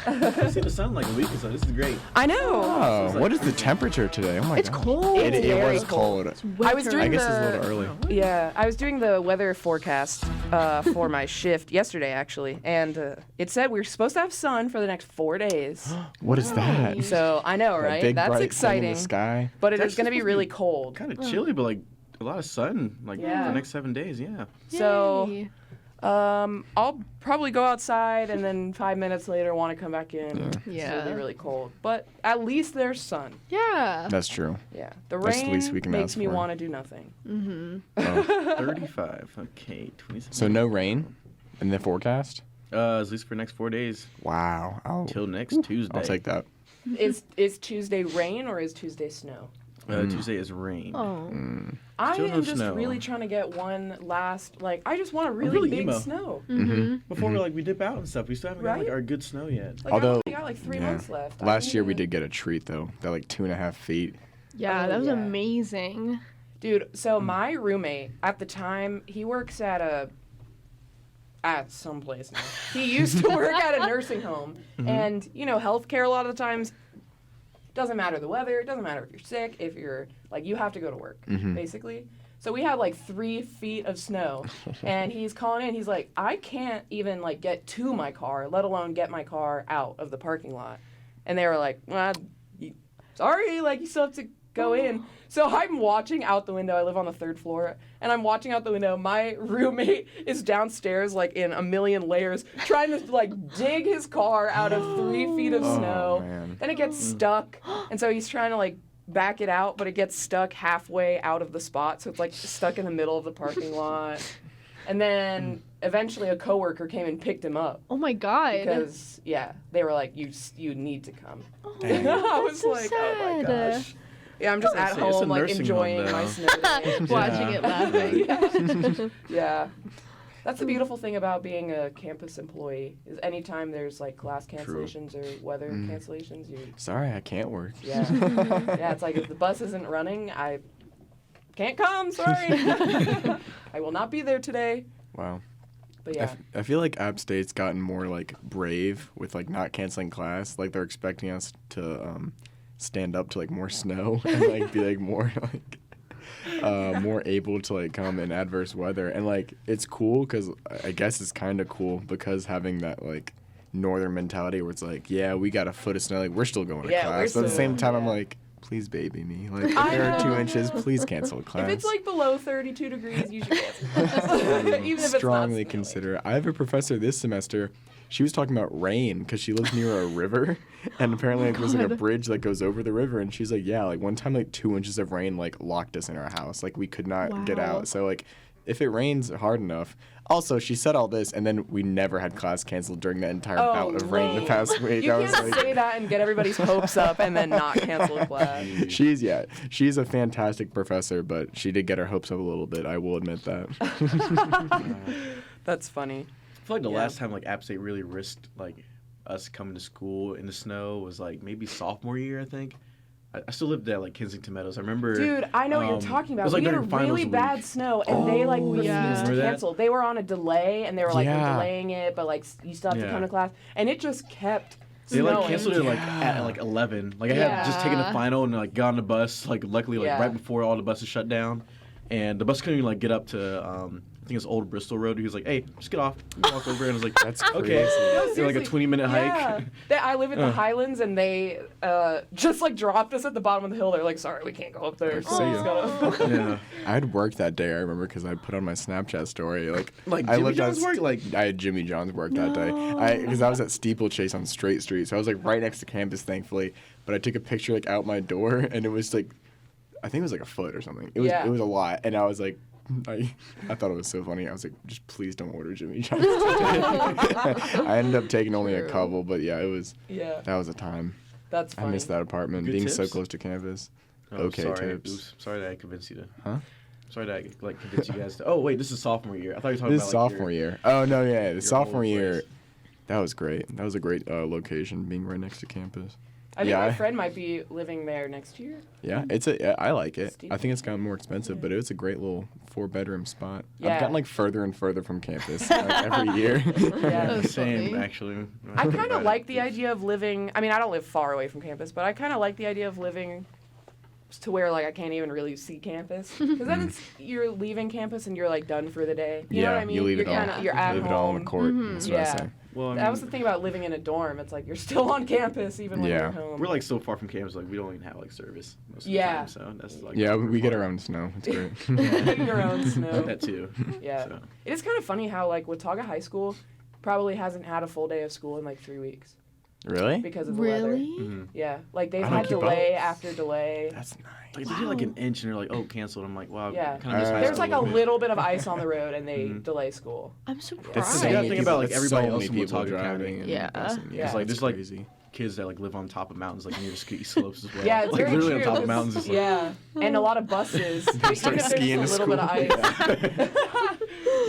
I've seen the sun in like a week or so. This is great. I know. Oh, what is the temperature today? Oh my It's god. cold. It Very was cold. I was doing I guess it's a little early. Yeah, I was doing the weather forecast for my shift yesterday, actually, and it said we were supposed to have sun for the next 4 days. What is that? So I know, That right? big, That's bright thing exciting. in the sky. But it It's is going to be actually really cold. Kind of chilly, but like a lot of sun, like Yeah. the next 7 days. Yeah. So I'll probably go outside and then 5 minutes later want to come back in. Yeah. So it'll be really cold. But at least there's sun. Yeah. That's true. Yeah. The That's the rain least we can makes ask me for. want to do nothing. Mm-hmm. 35. Okay. 27. So no rain in the forecast? At least for the next 4 days. Wow. Till next Tuesday. I'll take that. Is Tuesday rain or is Tuesday snow? Tuesday is rain. Oh. I Still no am just snow. really trying to get one last, like, I just want a really big emo. snow. Before we dip out and stuff, we still haven't got like Right? our good snow yet. Like, Although, I only got like 3 months left. I Last need year we to- did get a treat though. That like 2.5 feet. Yeah, Oh, that was yeah. amazing. Dude, so my roommate at the time, he works at some place now. He used to work at a nursing home. And, you know, healthcare a lot of the times doesn't matter the weather, it doesn't matter if you're sick, if you're like you have to go to work, basically. So we had like 3 feet of snow and he's calling in, he's like, I can't even like get to my car, let alone get my car out of the parking lot. And they were like, well, sorry, like you still have to go in. So I'm watching out the window. I live on the 3rd floor, and I'm watching out the window. My roommate is downstairs, like in a million layers, trying to like dig his car out of 3 feet of snow. Man. Then it gets stuck, and so he's trying to like back it out, but it gets stuck halfway out of the spot, so it's like stuck in the middle of the parking lot. And then eventually a coworker came and picked him up. Oh my god. Because they were like, you need to come. Dang. I was so like, oh my sad. gosh. Yeah, I'm just at It's a home, like nursing enjoying home, my though. snow day. Watching it laughing. Yeah. That's the beautiful thing about being a campus employee is anytime there's like class cancellations or weather cancellations, you Sorry, I can't work. yeah. Yeah, it's like if the bus isn't running, I can't come, sorry. I will not be there today. Wow. But yeah. I feel like App State's gotten more like brave with like not canceling class. Like they're expecting us to stand up to like more snow and like be like more like more able to like come in adverse weather. And like it's cool because I guess it's kind of cool because having that like northern mentality where it's like, yeah, we got a foot of snow, like we're still going to Yeah, class. we're But at the same still- time, I'm yeah. like, please baby me. Like if I there are 2 know. inches, please cancel class. If it's like below 32 degrees, you should cancel. Even if it's not strongly snowing. consider it. I have a professor this semester. She was talking about rain because she lives near a river, and apparently like, there's like a bridge that goes over the river. And she's like, yeah, like one time like 2 inches of rain like locked us in our house. Like we could not get Wow. out. So like if it rains hard enough. Also, she said all this, and then we never had class canceled during the entire bout of rain the lame. past week. You I was can't like, say that and get everybody's hopes up and then not cancel class. she's a fantastic professor, but she did get her hopes up a little bit. I will admit that. That's funny. I feel like the last time like App State really risked like us coming to school in the snow was like maybe sophomore year, I think. I still lived at like Kensington Meadows. I remember. Dude, I know what you're talking it about. was, like, We had a during finals really week. bad snow, and they like refused to Remember that? cancel. They were on a delay, and they were like, we're Yeah. delaying it, but like you still have to Yeah. come to class, and it just kept. They like snowing. canceled it like at like 11. Like I had just taken the Yeah. final and like got on the bus. Like luckily like Yeah. right before all the buses shut down, and the bus couldn't even like get up to I think it's Old Bristol Road. He was like, "Hey, just get off." Walk over, and I was like, "That's okay." No, It's like a 20-minute yeah. hike. I live at the Highlands, and they just like dropped us at the bottom of the hill. They're like, "Sorry, we can't go up there." So we just gotta- Yeah. I had work that day, I remember, because I put on my Snapchat story. Like Jimmy lived John's at work? Like I had Jimmy John's work that day. Because I was at Steeplechase on Straight Street. So I was like right next to campus, thankfully. But I took a picture like out my door, and it was like, I think it was like a foot or something. It was a lot. And I was like, I thought it was so funny. I was like, just please don't order Jimmy John's today. I ended up taking only a couple, but yeah, it was. Yeah. That was a time. That's I missed that apartment, Good being so tips? close to campus. Oh, okay sorry. tips. Oops, sorry that I convinced you to. Huh? Sorry that I like convinced you guys to. Oh wait, this is sophomore year. I thought you were talking This about is like, sophomore year. Oh no, yeah, the your sophomore old year. place. That was great. That was a great location, being right next to campus. I think my friend might be living there next year. Yeah, I like it. I think it's gotten more expensive, but it's a great little 4-bedroom spot. Yeah. I've gotten like further and further from campus every year. Yeah. Same, actually. I kind of like the idea of living. I mean, I don't live far away from campus, but I kind of like the idea of living to where like I can't even really see campus, because then you're leaving campus and you're like done for the day. You know what I mean? You leave it all. You're at leave home. it all in the court. That's what I say. Well, I mean, that was the thing about living in a dorm. It's like you're still on campus even when you're home. We're like so far from campus, like we don't even have like service most of the Yeah. time. So that's like we get our own snow. It's great. Getting your own snow. That too. Yeah. So. It is kind of funny how like Watauga High School probably hasn't had a full day of school in like 3 weeks. Really? Because of the weather. Mhm. Yeah. Like they've I don't had keep delay up. after delay. That's nice. Like they did like an inch and they're like, oh, canceled. I'm like, wow. Yeah. Kind of miss high There's school like a bit. little bit of ice on the road and they delay school. I'm surprised. That's the thing about like everybody else in people Watauga driving. County. And Yeah. busing. It's like it's there's like crazy. kids that like live on top of mountains, like near the ski slopes as well. Yeah, it's like very literally true. on top of mountains. It's like, Yeah. And a lot of buses. They start even if skiing there's a to little bit of school. ice.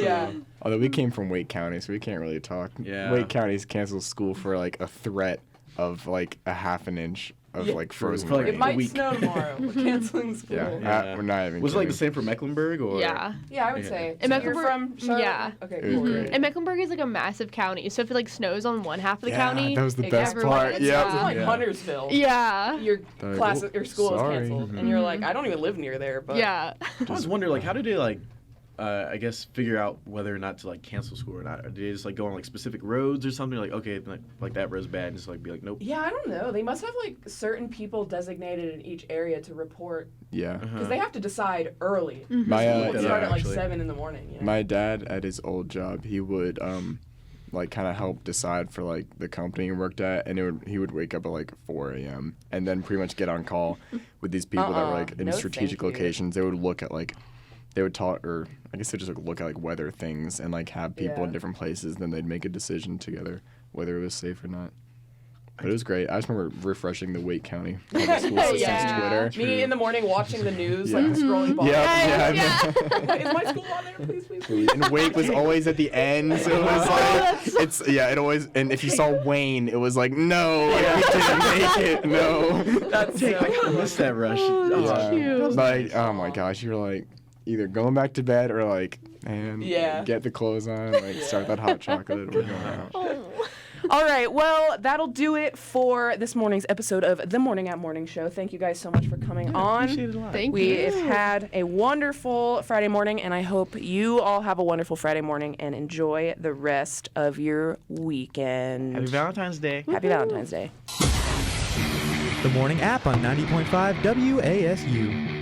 Yeah. Although we came from Wake County, so we can't really talk. Yeah. Wake County's canceled school for like a threat of like a half an inch of like frozen for, like, rain. It might snow tomorrow. We're canceling school. Yeah, we're not even. Was it like the kidding. same for Mecklenburg or? Yeah. Yeah, I would say. And So you're Mecklenburg, from Charlotte? yeah. Okay, It was cool. great. And Mecklenburg is like a massive county, so if it like snows on one half of the Yeah, county, that was the best everyone- part. It's Yeah. like Yeah. Huntersville. Yeah. Your Like, class, oh, your school sorry. is canceled, and you're like, I don't even live near there. But Yeah. I just wonder, like, how did they like, I guess, figure out whether or not to like cancel school or not? Or did they just like go on like specific roads or something? Like, okay, like that road's bad, and just like be like, nope. Yeah, I don't know. They must have like certain people designated in each area to report. Yeah. Because they have to decide early. My, School would start yeah, at like actually. 7 in the morning. You know? My dad at his old job, he would like kind of help decide for like the company he worked at, and he would wake up at like 4 a.m. and then pretty much get on call with these people that were like in No, strategic thank you. locations. They would look at like they would talk, or I guess they just like, look at like weather things and like have people Yeah. in different places. Then they'd make a decision together whether it was safe or not. But it was great. I just remember refreshing the Wake County public school system's Yeah. Twitter. Me in the morning watching the news, Yeah. like the scrolling bar. Yeah. Is my school on there? Please, please, please. And Wake was always at the end, so it was like it always. And if you saw Wayne, it was like no, like, we didn't make it. No. That's I kind of missed that rush. Yeah. cute. Like oh my gosh, you're like either going back to bed or like Yeah. get the clothes on, like start that hot chocolate. We're going out. All right, well, that'll do it for this morning's episode of the Morning at Morning Show. Thank you guys so much for coming on. Appreciate it a lot. Thank We've you. had a wonderful Friday morning, and I hope you all have a wonderful Friday morning and enjoy the rest of your weekend. Happy Valentine's Day. Happy Valentine's Day. The Morning App on 90.5 WASU.